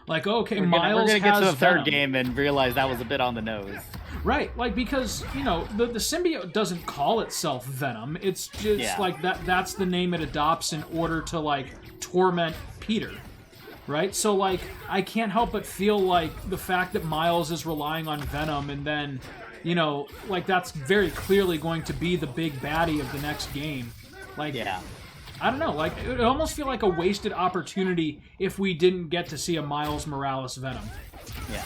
Like, okay, We're Miles gonna get has to the third Venom. game and realize that was a bit on the nose. Right, like because, you know, the symbiote doesn't call itself Venom. It's just Yeah. like that's the name it adopts in order to like torment Peter. Right? So like I can't help but feel like the fact that Miles is relying on Venom and then, you know, like that's very clearly going to be the big baddie of the next game. Like Yeah. I don't know, like it would almost feel like a wasted opportunity if we didn't get to see a Miles Morales Venom. Yeah.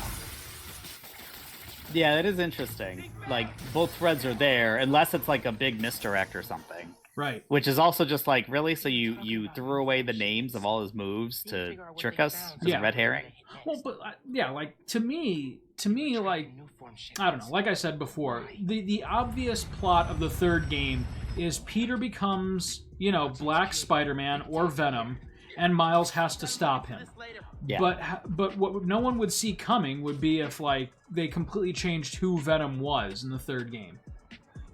Yeah, that is interesting. Like, both threads are there, unless it's like a big misdirect or something. Right. Which is also just like, really? So you threw away the names of all his moves to trick us? As Yeah. a red herring? Well, but yeah, like to me, like I don't know. Like I said before, the obvious plot of the third game is Peter becomes, you know, Black Spider-Man or Venom, and Miles has to stop him. Yeah. But what no one would see coming would be if like they completely changed who Venom was in the third game.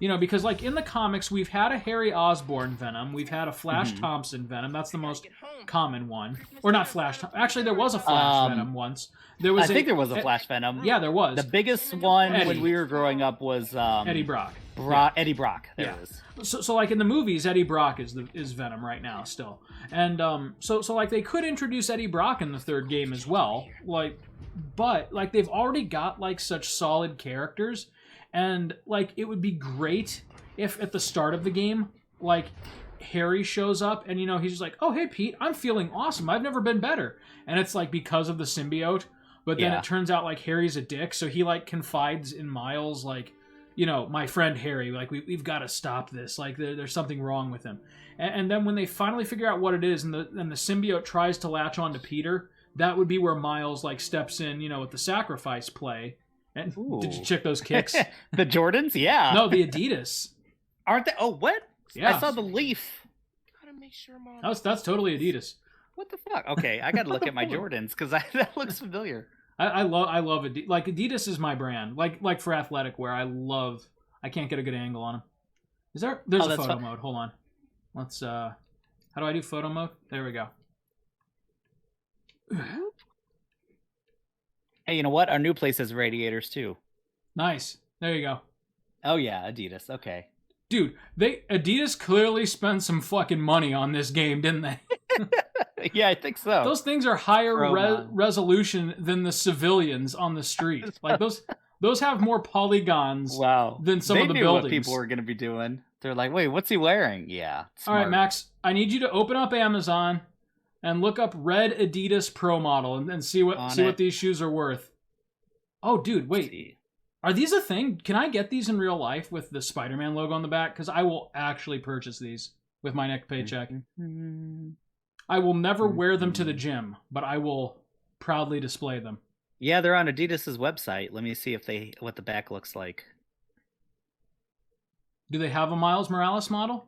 You know, because like in the comics, we've had a Harry Osborn Venom, we've had a Flash Thompson Venom. That's the most common one, or not Flash. Actually, there was a Flash Venom once. There was. I think there was a Flash Venom. Yeah, there was. The biggest one Eddie. when we were growing up was Eddie Brock. Eddie Brock. There it is. So like in the movies, Eddie Brock is Venom right now still, and so like they could introduce Eddie Brock in the third game as well, like, but like they've already got like such solid characters, and like it would be great if at the start of the game, like Harry shows up and you know he's just like, oh hey Pete, I'm feeling awesome, I've never been better, and it's like because of the symbiote, but then it turns out like Harry's a dick, so he like confides in Miles like, you know, my friend Harry, like, we've got to stop this. Like, there's something wrong with him. And then when they finally figure out what it is, and the symbiote tries to latch on to Peter, that would be where Miles, like, steps in, you know, with the sacrifice play. And did you check those kicks? The Jordans? Yeah. No, the Adidas. Aren't they? Oh, what? Yeah. I saw the leaf. Gotta make sure Mom. That's totally Adidas. What the fuck? Okay, I got to look at my Jordans, because that looks familiar. I love Adidas. Like, Adidas is my brand. Like for athletic wear, I can't get a good angle on them. There's a photo mode. Hold on. Let's, how do I do photo mode? There we go. Hey, you know what? Our new place has radiators, too. Nice. There you go. Oh, yeah, Adidas. Okay. Dude, Adidas clearly spent some fucking money on this game, didn't they? Yeah, I think so. Those things are higher resolution than the civilians on the street. Like those have more polygons than some of the buildings. What people were going to be doing. They're like, wait, what's he wearing? Yeah. Smart. All right, Max, I need you to open up Amazon and look up red Adidas Pro Model and see what these shoes are worth. Oh, dude, wait. Are these a thing? Can I get these in real life with the Spider-Man logo on the back? Because I will actually purchase these with my next paycheck. I will never wear them to the gym, but I will proudly display them. Yeah, they're on Adidas's website. Let me see what the back looks like. Do they have a Miles Morales model?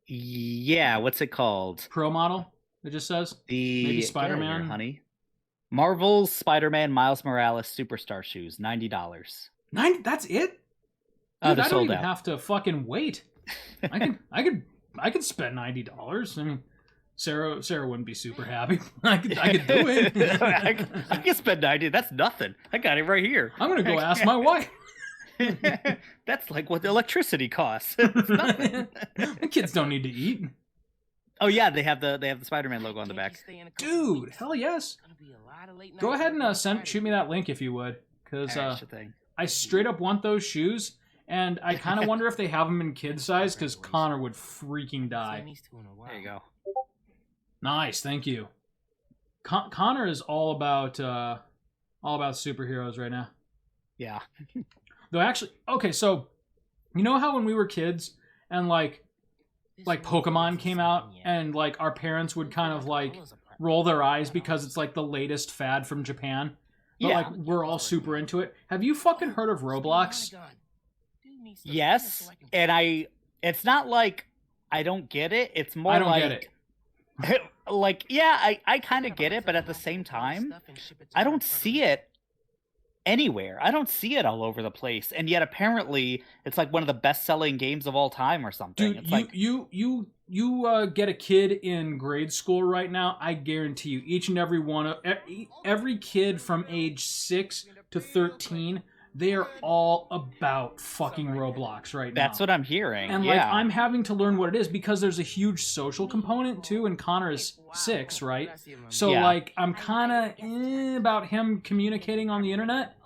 Yeah, what's it called? Pro model, it just says. Maybe Spider-Man. Here, honey. Marvel's Spider-Man Miles Morales Superstar Shoes, $90. That's it? Dude, I don't even have to fucking wait. I could spend $90. I mean, Sarah wouldn't be super happy. I could do it. I can spend $90. That's nothing. I got it right here. I'm gonna go ask my wife. That's like what the electricity costs. It's nothing. The kids don't need to eat. Oh yeah, they have the Spider-Man logo on the back. Dude, hell yes. Go ahead and shoot me that link if you would, because I straight up want those shoes, and I kind of wonder if they have them in kid size, because Connor would freaking die. There you go. Nice, thank you. Connor is all about superheroes right now. Yeah. Though actually, okay, so you know how when we were kids and like Pokemon came out and like our parents would kind of like roll their eyes because it's like the latest fad from Japan, but like we're all super into it. Have you fucking heard of Roblox? Yes, and it's not like I don't get it. It's more I don't get it. Like, yeah, I kind of get it, but at the same time, I don't see it anywhere. I don't see it all over the place, and yet apparently it's like one of the best-selling games of all time or something. Dude, it's you get a kid in grade school right now, I guarantee you, each and every every kid from age 6 to 13, they are all about fucking Roblox right now. That's what I'm hearing. And like I'm having to learn what it is because there's a huge social component too, and Connor is 6, right? So like I'm kind of about him communicating on the internet.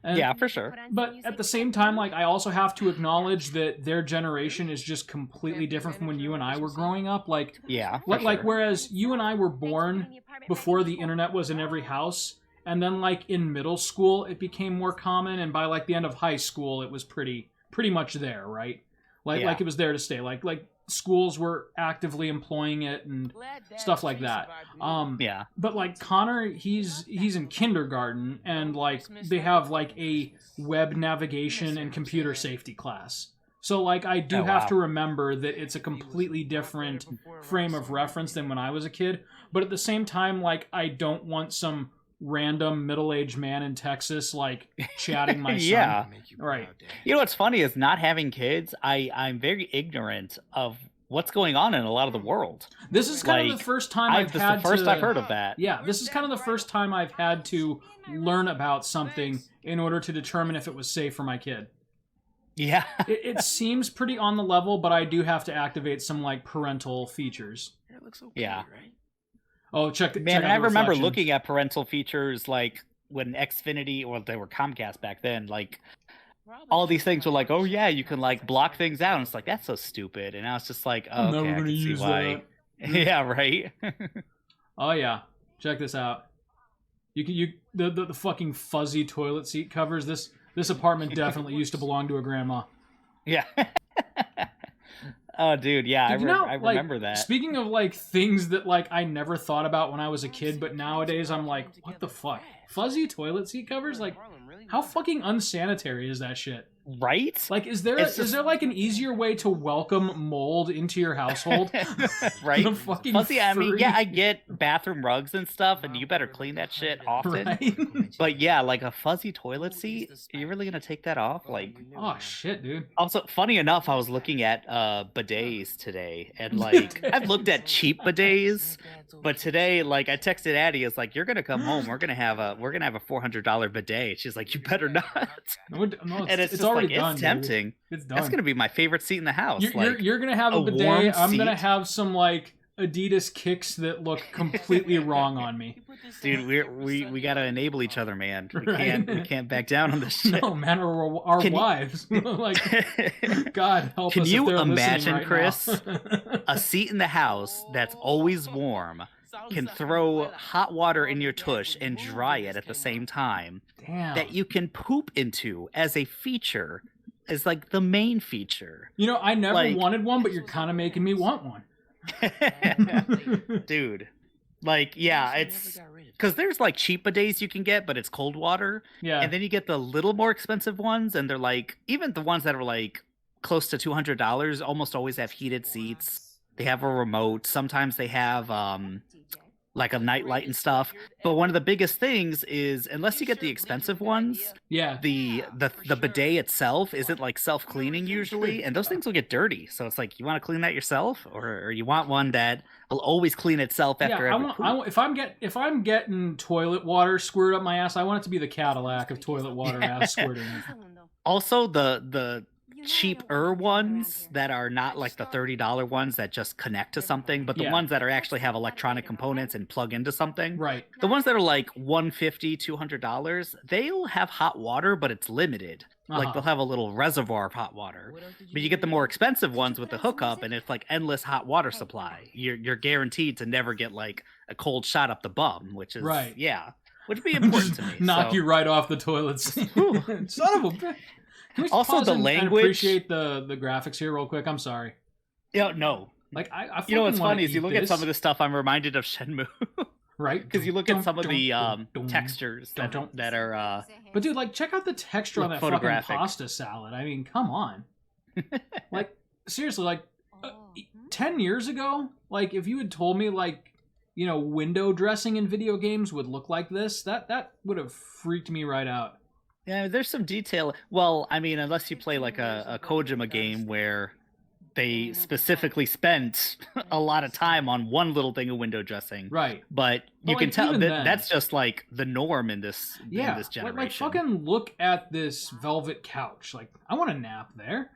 And, yeah, for sure. But at the same time, like I also have to acknowledge that their generation is just completely different from when you and I were growing up. Like whereas you and I were born before the internet was in every house. And then, like, in middle school, it became more common, and by, like, the end of high school, it was pretty much there, right? Like it was there to stay. Like schools were actively employing it and stuff like that. But, like, Connor, he's in kindergarten, and, like, they have, like, a web navigation and computer safety class. So, like, I do have to remember that it's a completely different frame of reference than when I was a kid. But at the same time, like, I don't want some random middle-aged man in Texas, like, chatting my son. Yeah. Right. You know what's funny is not having kids, I'm very ignorant of what's going on in a lot of the world. This is kind of Like, the first time I've this is had the first to... I've heard of that. Yeah, this is kind of the first time I've had to learn about something in order to determine if it was safe for my kid. Yeah. It seems pretty on the level, but I do have to activate some, like, parental features. That looks okay, Yeah. right? Oh, check Man, check out and I the remember reflection. looking at parental features like when Xfinity, or they were Comcast back then, like all these things were like, oh yeah, you can like block things out. And it's like, that's so stupid. And I was just like, oh, I'm okay, never I gonna can see use why. that. Yeah, right. Oh yeah, check this out. The fucking fuzzy toilet seat covers. This apartment definitely used to belong to a grandma. Yeah. Oh, dude, yeah, Dude, you know, I like, remember that. Speaking of like things that like I never thought about when I was a kid, but nowadays I'm like, what the fuck? Fuzzy toilet seat covers? Like, how fucking unsanitary is that shit? Right? Like, is there like an easier way to welcome mold into your household? Right? The fucking Fuzzy, I mean, furry- yeah, I get bathroom rugs and stuff, and you better clean that shit often. Right? But yeah, like a fuzzy toilet seat, are you really gonna take that off? Like, Oh shit, dude. also, funny enough, I was looking at bidets today, and like I've looked at cheap bidets, but today, like I texted Addie, it's like, you're gonna come home, we're gonna have a $400 bidet. She's like, you better not. No, And it's just already like, done. it's dude. tempting. It's done. That's gonna be my favorite seat in the house. You're gonna have a a warm bidet. I'm gonna seat. have some like Adidas kicks that look completely wrong on me. Dude, we gotta enable each other, man. We Right. can't back down on this shit. No, man, our Can you- wives. Like, God help Can us. you if they're listening imagine, right Chris, now. a seat in the house that's always warm, can throw hot water in your tush and dry it at the same time, Damn. that you can poop into as a feature, as like the main feature. You know, I never like- wanted one, but you're kind of making me want one. Dude, like, yeah, it's because there's like cheap bidets you can get, but it's cold water. Yeah. And then you get the little more expensive ones, and they're like, even the ones that are like close to $200 almost always have heated seats. They have a remote. Sometimes they have like a nightlight and stuff. But one of the biggest things is, unless you get the expensive ones, Yeah. the bidet itself isn't like self-cleaning usually, and those things will get dirty. So it's like, you want to clean that yourself, or you want one that will always clean itself after Yeah, every poop. if I'm getting toilet water squirted up my ass, I want it to be the Cadillac of toilet water ass squirting. Also, the cheaper ones that are not like the $30 ones that just connect to something, but the Yeah. ones that are actually have electronic components and plug into something. Right. The ones that are like $150, $200, they'll have hot water, but it's limited. Like, Uh-huh. they'll have a little reservoir of hot water. But you get the more expensive ones with the hookup, and it's like endless hot water supply. You're guaranteed to never get like a cold shot up the bum, which is Right. yeah, which would be important to me. Knock so. you right off the toilet seat. Son of a bitch. Can we Also, pause the and language- appreciate the graphics here real quick? I'm sorry. Yeah, no. Like I You know what's fucking wanna funny is you eat look at this, some of this stuff, I'm reminded of Shenmue. right? Because you look at some of the Dun. textures that are But dude, like, check out the texture on Look that fucking photographic. pasta salad. I mean, come on. Like, seriously, like, 10 years ago, like, if you had told me, like, you know, window dressing in video games would look like this, that would have freaked me right out. yeah, there's some detail. Well, I mean, unless you play like a Kojima game where they specifically spent a lot of time on one little thing of window dressing. Right. But you But, can like, tell even that then- that's just like the norm in this Yeah. in this generation. Like, fucking look at this velvet couch. Like, I want to nap there.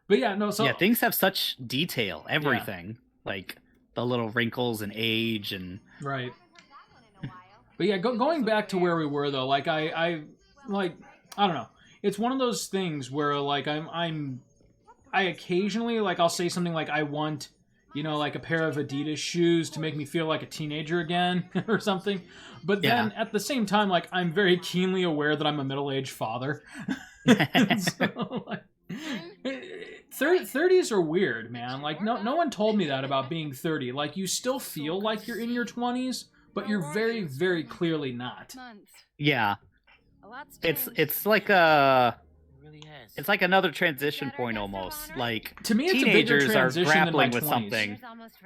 But yeah, no, so. yeah, things have such detail. Everything, like the little wrinkles and age and Right. But yeah, going back to where we were though, like I don't know. It's one of those things where like I occasionally like I'll say something like I want, you know, like a pair of Adidas shoes to make me feel like a teenager again or something. But then at the same time, like I'm very keenly aware that I'm a middle-aged father. So, like, 30s are weird, man. Like no one told me that about being 30. Like you still feel like you're in your 20s, but you're very, very clearly not. yeah, it's like it's like another transition point almost. Like To me, it's a bigger teenagers are transition than my grappling with 20s. something.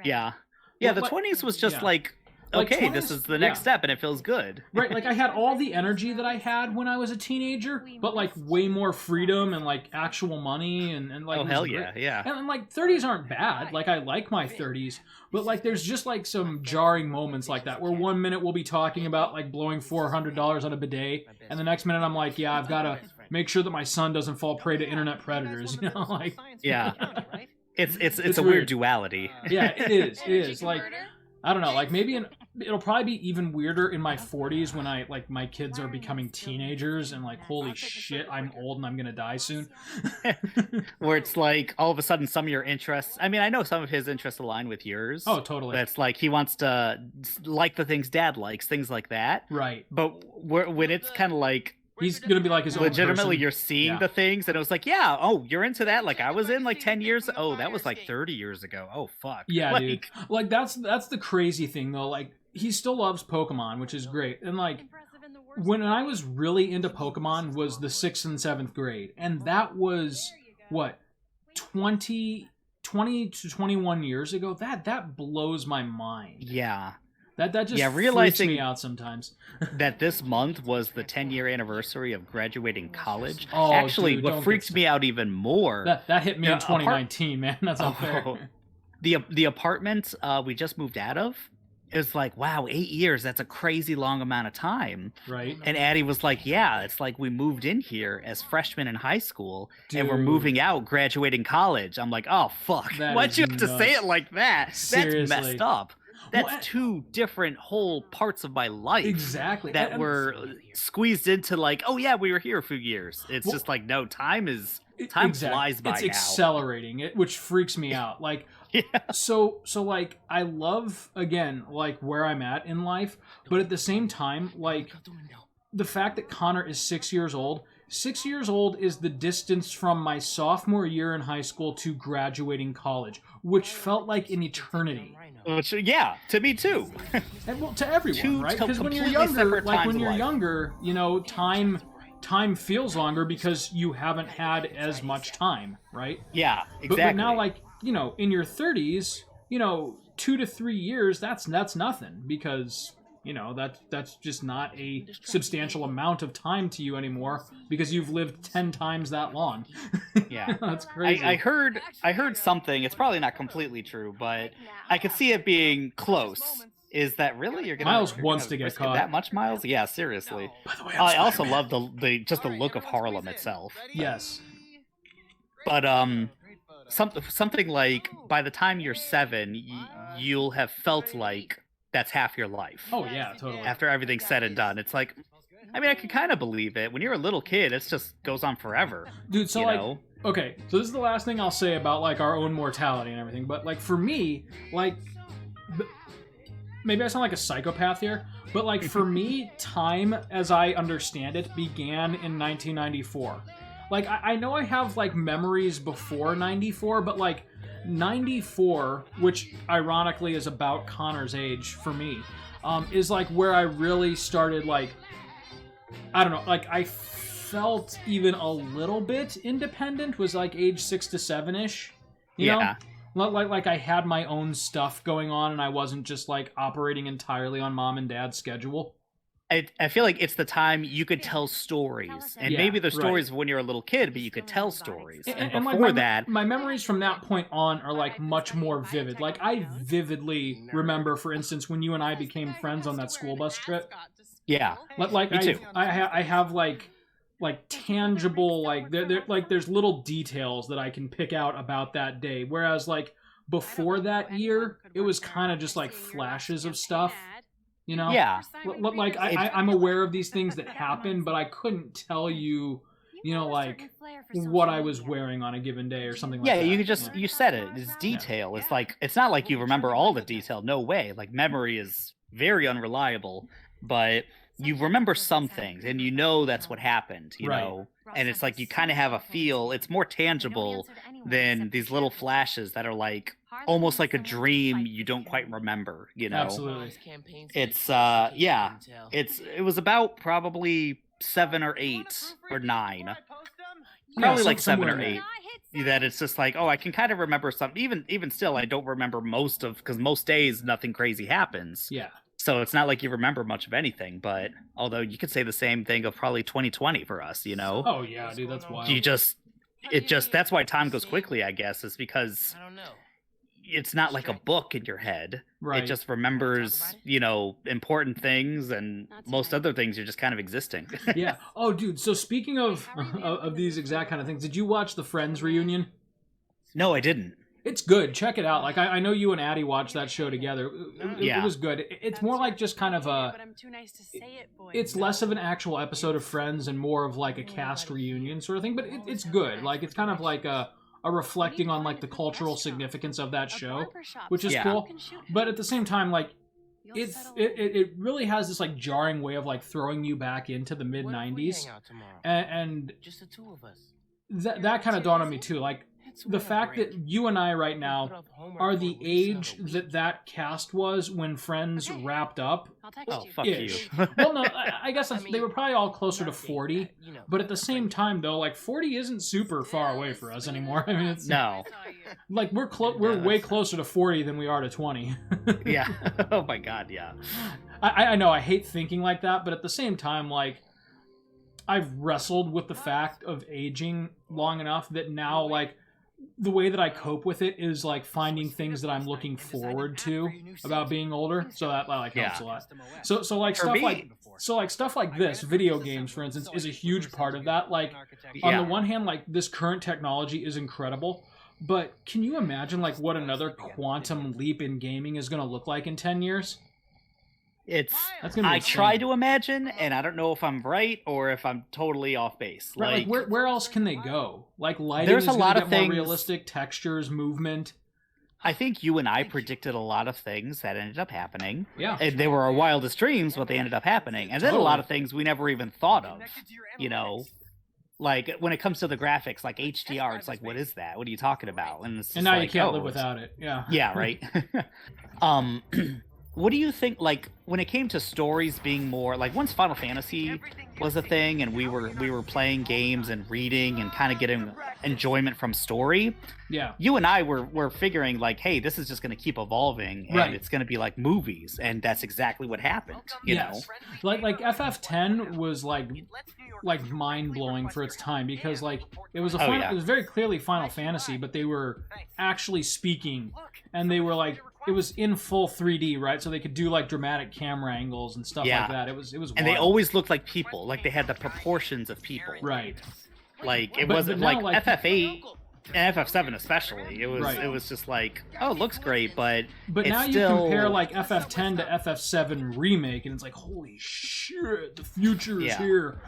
Yeah, the Well, 20s was just yeah. like Like, okay, 20s this is the next step, and it feels good. Right, like I had all the energy that I had when I was a teenager, but like way more freedom and like actual money and like. Oh hell yeah, yeah. And like 30s aren't bad. Like I like my 30s, but like there's just like some jarring moments like that where one minute we'll be talking about like blowing $400 on a bidet, and the next minute I'm like, yeah, I've got to make sure that my son doesn't fall prey to internet predators. You know, like. Yeah. It's a weird duality. Yeah, it is. It is like. I don't know, like maybe it'll probably be even weirder in my 40s when my kids are becoming teenagers and like, holy shit, I'm old and I'm gonna die soon. Where it's like all of a sudden some of your interests. I mean, I know some of his interests align with yours. Oh, totally. That's like he wants to like the things Dad likes, things like that. Right. But when it's kind of like. He's gonna be like his own legitimately person. You're seeing the things and it was like, yeah, oh, you're into that, like I was in like 10 years, oh, that was like 30 years ago, oh fuck. Yeah, like, dude, like that's the crazy thing though. Like he still loves Pokemon, which is great. And like when I was really into Pokemon was the 6th and 7th grade, and that was what 20 to 21 years ago. That blows my mind. Yeah. That just realizing freaks me out sometimes. that this month was the 10-year anniversary of graduating college. Oh, actually, dude, what freaks me out even more. That hit me in 2019, man. That's unfair. The apartment we just moved out of is like, wow, 8 years. That's a crazy long amount of time. Right. And Addie was like, yeah, it's like we moved in here as freshmen in high school, and we're Dude. moving out, graduating college. I'm like, oh fuck, That why'd is you have to say nuts. it like that? Seriously. That's messed up. That's What? two different whole parts of my life. Exactly. That And- were squeezed into like, oh yeah, we were here a few years. It's just like, no, time flies by It's now. accelerating it, which freaks me out. Like, Yeah. so like I love again like where I'm at in life, but at the same time, like the fact that Connor is 6 years old. 6 years old is the distance from my sophomore year in high school to graduating college, which felt like an eternity. Which, yeah, to me too. And well, to everyone, Two right? Because when you're completely younger, separate like times when of you're life. younger, you know, time feels longer because you haven't had as much time, right? Yeah, But, exactly. but now, like, you know, in your 30s, you know, 2 to 3 years, that's nothing because, you know, that's just not a substantial amount of time to you anymore because you've lived 10 times that long. Yeah. That's crazy. I heard something. It's probably not completely true, but I could see it being close. Is that really you're gonna? Miles you're wants gonna to get risk it caught. that much, Miles? Yeah, seriously. By the way, I also Spider-Man. love the look of Harlem itself. Yes. But something like by the time you're 7, you'll have felt like that's half your life. Oh, yeah, totally. After everything's said and done, it's like, I mean, I can kind of believe it. When you're a little kid, it just goes on forever. Dude, so you like, know? okay, so this is the last thing I'll say about like our own mortality and everything. But like for me, like, maybe I sound like a psychopath here, but like for me, time as I understand it began in 1994. Like I know I have like memories before 94, but like 94, which ironically is about Connor's age for me, is like where I really started like, I don't know, like I felt even a little bit independent was like age 6 to 7-ish, you Yeah. know? Like I had my own stuff going on and I wasn't just like operating entirely on mom and dad's schedule. I feel like it's the time you could tell stories, and Yeah, maybe the right. stories when you're a little kid, but you could tell stories. And like before that, my memories from that point on are like much more vivid. Like I vividly remember, for instance, when you and I became friends on that school bus trip. yeah, Like Me too. I have like tangible like there's little details that I can pick out about that day. Whereas like before that year, it was kind of just like flashes of stuff, you know? yeah, Like I'm aware of these things that happen, but I couldn't tell you, you know, like what I was wearing on a given day or something like yeah. that. You could just you said it. It's detail. It's like it's not like you remember all the detail. No way. Like memory is very unreliable, but you remember some things, and you know that's what happened. You Right. know, and it's like you kind of have a feel. It's more tangible than these little flashes that are like almost like a dream you don't quite remember. You know, Absolutely. It's yeah. It was about probably 7 or 8 or 9. Probably like 7 or somewhere in 8. there. That it's just like, oh, I can kind of remember some. Even still, I don't remember most of because most days nothing crazy happens. Yeah. So it's not like you remember much of anything, but although you could say the same thing of probably 2020 for us, you know? Oh yeah, dude, that's wild. That's why time goes quickly, I guess, is because I don't know. it's not like a book in your head. Right. It just remembers, important things, and most other things are just kind of existing. Yeah. Oh, dude. So speaking of these exact kind of things, did you watch the Friends reunion? No, I didn't. It's good. Check it out. Like I know you and Addie watched that show together. It was good. It's more like just kind of a. But I'm too nice to say it, boy. It's less of an actual episode of Friends and more of like a cast reunion sort of thing. But it's good. Like it's kind of like a reflecting on like the cultural significance of that show, which is cool. But at the same time, like it really has this like jarring way of like throwing you back into the mid '90s, and Just the two of us. that kind of dawned on me too. Like the fact that you and I right now are the age that cast was when Friends wrapped up. I'll text Oh, you. fuck Ish. you. Well, no, I guess they were probably all closer to 40. But at the same time, though, like 40 isn't super far away for us anymore. I mean, it's No. like we're way closer to 40 than we are to 20. Yeah. Oh my god, yeah. I know I hate thinking like that, but at the same time, like I've wrestled with the fact of aging long enough that now, like, the way that I cope with it is like finding things that I'm looking forward to about being older. So that like helps a lot. So like For stuff me- like stuff like this, video games, for instance, is a huge part of that. Like on the one hand, like this current technology is incredible, but can you imagine like what another quantum leap in gaming is going to look like in 10 years? It's That's gonna be I insane. try to imagine, and I don't know if I'm right or if I'm totally off base. Right, like where else can they go? Like lighting There's is a going lot to of get more things- realistic, textures, movement. I think you and I predicted a lot of things that ended up happening. Yeah. And they were our wildest dreams, but they ended up happening. And then a lot of things we never even thought of. You know, like when it comes to the graphics, like HDR, it's like, what is that? What are you talking about? And it's just And now you like, can't oh, live it's- without it. Yeah. Yeah, right. What do you think, like, when it came to stories being more, like, once Final Fantasy was a thing and we were playing games and reading and kind of getting enjoyment from story, Yeah. you and I were figuring, like, hey, this is just going to keep evolving and Right. it's going to be like movies, and that's exactly what happened, you know? Like FF10 was like mind-blowing for its time because like it was yeah. it was very clearly Final Fantasy, but they were actually speaking and they were like it was in full 3D, right? So they could do like dramatic camera angles and stuff Yeah. like that. It was And they wild. always looked like people, like they had the proportions of people. right. Like it But wasn't now, like like- FF8 and FF7 especially. It was Right. it was just like, oh, it looks great, but But it's now you still... compare like FF10 to FF7 remake, and it's like, holy shit, the future is Yeah. here.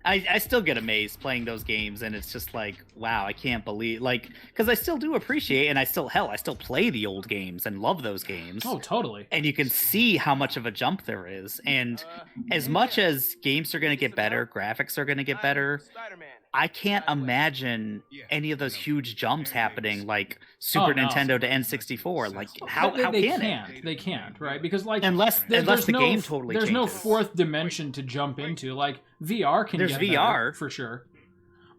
I still get amazed playing those games, and it's just like, wow, I can't believe, like, because I still do appreciate, and I still play the old games and love those games. Oh, totally. And you can see how much of a jump there is. And as much as games are going to get better, graphics are going to get better, I can't imagine any of those huge jumps happening like Super no. Nintendo to N64. Like, how They can can't. it? They can't, right? Because like Unless there's the no, game totally there's no changes. fourth dimension to jump into. Like VR can There's get VR. better, for sure.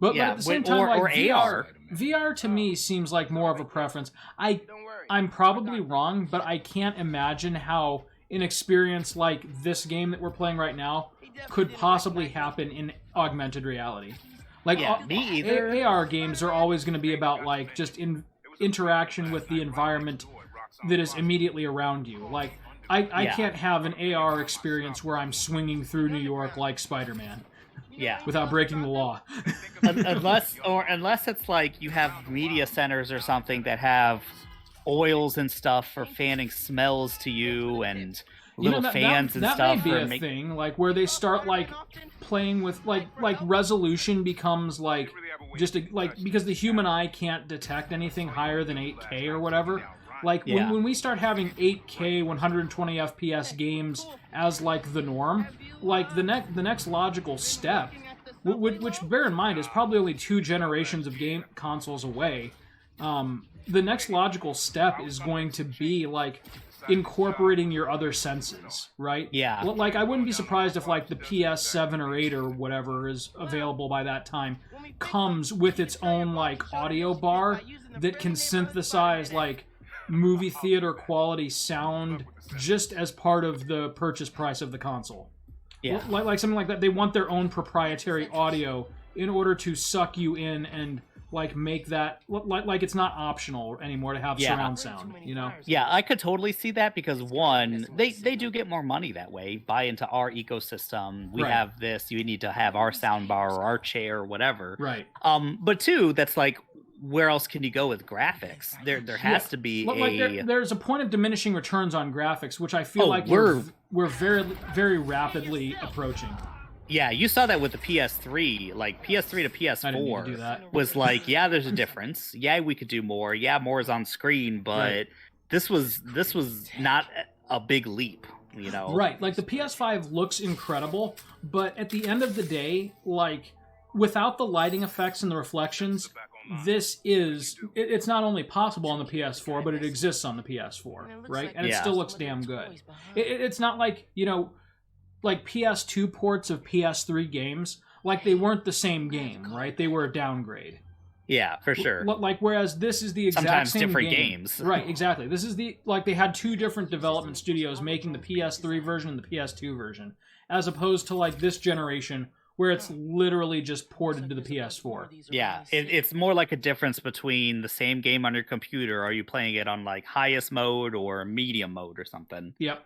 But Yeah, at the same but- time, or like VR, AR. VR to me seems like more of a preference. I'm probably wrong, but I can't imagine how an experience like this game that we're playing right now could possibly happen in augmented reality. Like Yeah, me either. AR games are always going to be about like just interaction with the environment that is immediately around you. Like I Yeah. can't have an AR experience where I'm swinging through New York like Spider-Man Yeah. without breaking the law. unless it's like you have media centers or something that have oils and stuff for fanning smells to you and little fans and that stuff. may be for a thing, like where they start like playing with like resolution becomes like just like because the human eye can't detect anything higher than 8K or whatever. Like Yeah. when we start having 8K 120 FPS games as like the norm, like the next logical step, which bear in mind is probably only 2 generations of game consoles away. The next logical step is going to be like incorporating your other senses, right? Yeah. Like I wouldn't be surprised if like the PS7 or 8 or whatever is available by that time comes with its own like audio bar that can synthesize like movie theater quality sound just as part of the purchase price of the console. Yeah. Like something like that. They want their own proprietary audio in order to suck you in and like make that like it's not optional anymore to have surround sound, you know? Yeah, I could totally see that because one, they do get more money that way. Buy into our ecosystem. We have this. You need to have our sound bar or our chair or whatever. Right. But two, that's like, where else can you go with graphics? There has to be there's a point of diminishing returns on graphics, which I feel like we're very very rapidly approaching. Yeah, you saw that with the PS3. Like, PS3 to PS4 was like, yeah, there's a difference. Yeah, we could do more. Yeah, more is on screen, but this was not a big leap, you know? Right, like the PS5 looks incredible, but at the end of the day, like, without the lighting effects and the reflections, it's not only possible on the PS4, but it exists on the PS4, right? And it still looks damn good. It's not like, you know, like PS2 ports of PS3 games, like they weren't the same game, right? They were a downgrade. Yeah, for sure. Like, whereas this is the exact Sometimes same different game. games. Right, exactly. This is they had two different development studios making the PS3 version and the PS2 version, as opposed to like this generation where it's literally just ported to the PS4. Yeah, it's more like a difference between the same game on your computer. Are you playing it on like highest mode or medium mode or something? Yep.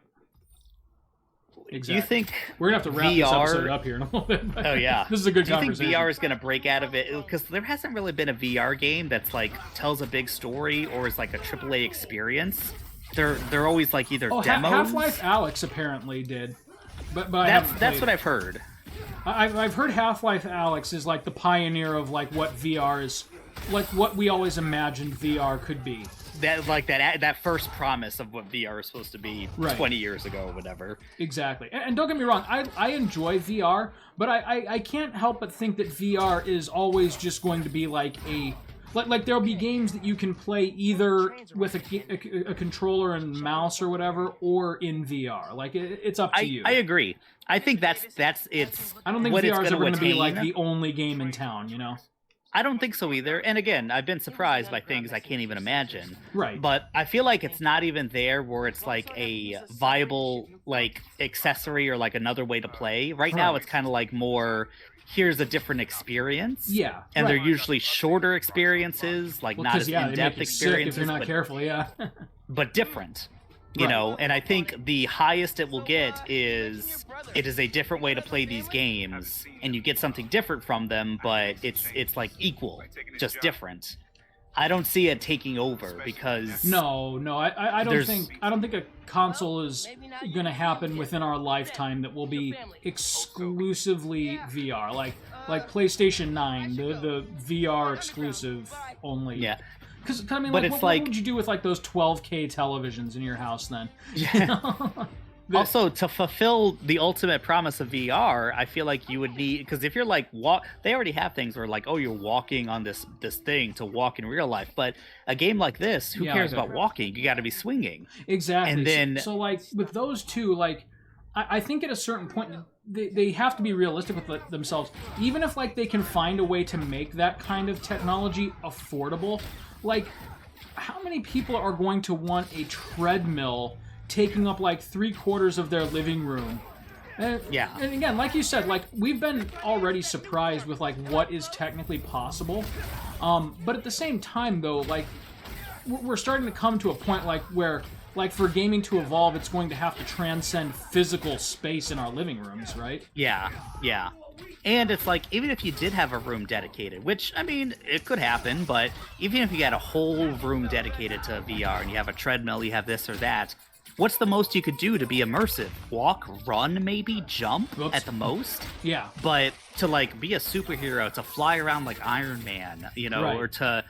Exactly. Do you think we're gonna have to wrap this episode up here in a little bit? Oh yeah, this is a good conversation. Do you think VR is gonna break out of it? Because there hasn't really been a VR game that's like tells a big story or is like a AAA experience. They're always like either demos. Half-Life Alyx apparently did, but that's what I've heard. I've heard Half-Life Alyx is like the pioneer of like what VR is, like what we always imagined VR could be. That first promise of what VR is supposed to be 20 years ago or whatever. Exactly. And don't get me wrong, I enjoy VR, but I can't help but think that VR is always just going to be like like there'll be games that you can play either with a controller and mouse or whatever, or in VR. Like it's up to you. I agree. I think that's it's. I don't think VR is ever going to be like the only game in town, you know? I don't think so either. And again, I've been surprised by things I can't even imagine. Right. But I feel like it's not even there where it's like a viable like accessory or like another way to play. Right now it's kind of like more, here's a different experience. Yeah. And they're usually shorter experiences, like not as in-depth experiences. If you're not careful, but different. You know, and I think the highest it will get is it is a different way to play these games, and you get something different from them, but it's like equal, just different. I don't see it taking over because no, I don't think a console is going to happen within our lifetime that will be exclusively VR, like PlayStation 9, the VR exclusive only. Yeah. Because I mean, what would you do with like those 12K televisions in your house then? Yeah. Also, to fulfill the ultimate promise of VR, I feel like you would need, because if you're like they already have things where like, oh, you're walking on this thing to walk in real life, but a game like this, who cares about walking? You got to be swinging. Exactly. And then so like with those two, like I think at a certain point they have to be realistic with themselves, even if like they can find a way to make that kind of technology affordable. Like, how many people are going to want a treadmill taking up like 3/4 of their living room? And again, like you said, like we've been already surprised with like what is technically possible. But at the same time, though, like we're starting to come to a point like where, like for gaming to evolve, it's going to have to transcend physical space in our living rooms, right? Yeah. And it's like, even if you did have a room dedicated, which, I mean, it could happen, but even if you had a whole room dedicated to VR and you have a treadmill, you have this or that, what's the most you could do to be immersive? Walk, run, maybe, jump at the most? Yeah. But to, like, be a superhero, to fly around like Iron Man, you know, or to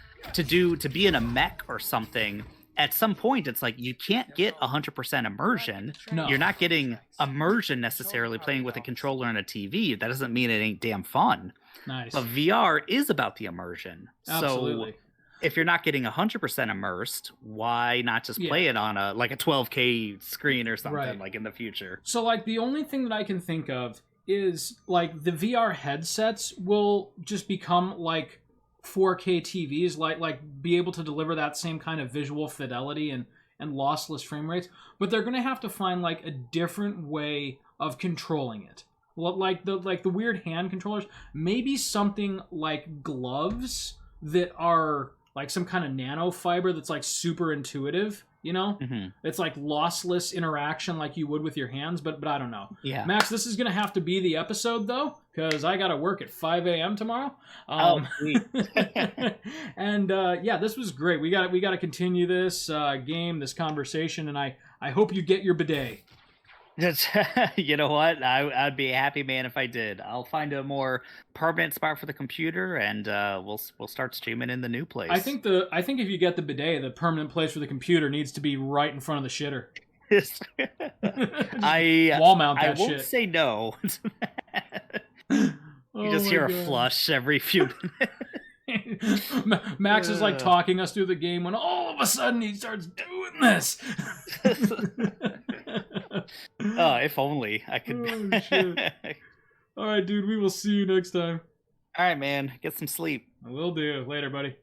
be in a mech or something, at some point, it's like you can't get 100% immersion. No. You're not getting immersion necessarily playing with a controller and a TV. That doesn't mean it ain't damn fun. Nice. But VR is about the immersion. Absolutely. So if you're not getting 100% immersed, why not just play it on a 12K screen or something like in the future? So like the only thing that I can think of is like the VR headsets will just become like 4K TVs like be able to deliver that same kind of visual fidelity and lossless frame rates, but they're going to have to find like a different way of controlling it. Like the weird hand controllers, maybe something like gloves that are like some kind of nanofiber that's like super intuitive, you know? Mm-hmm. It's like lossless interaction like you would with your hands, but I don't know. Yeah. Max, this is going to have to be the episode though, because I got to work at 5 a.m. tomorrow. Sweet. And yeah, this was great. We got to continue this game, this conversation, and I hope you get your bidet. You know what? I'd be a happy man if I did. I'll find a more permanent spot for the computer, and we'll start streaming in the new place. I think if you get the bidet, the permanent place for the computer needs to be right in front of the shitter. Wall mount that shit. I won't say no. You just hear a flush every few minutes. Max is like talking us through the game when all of a sudden he starts doing this. Oh, if only I could. Oh, shit. All right, dude. We will see you next time. All right, man. Get some sleep. I will do. Later, buddy.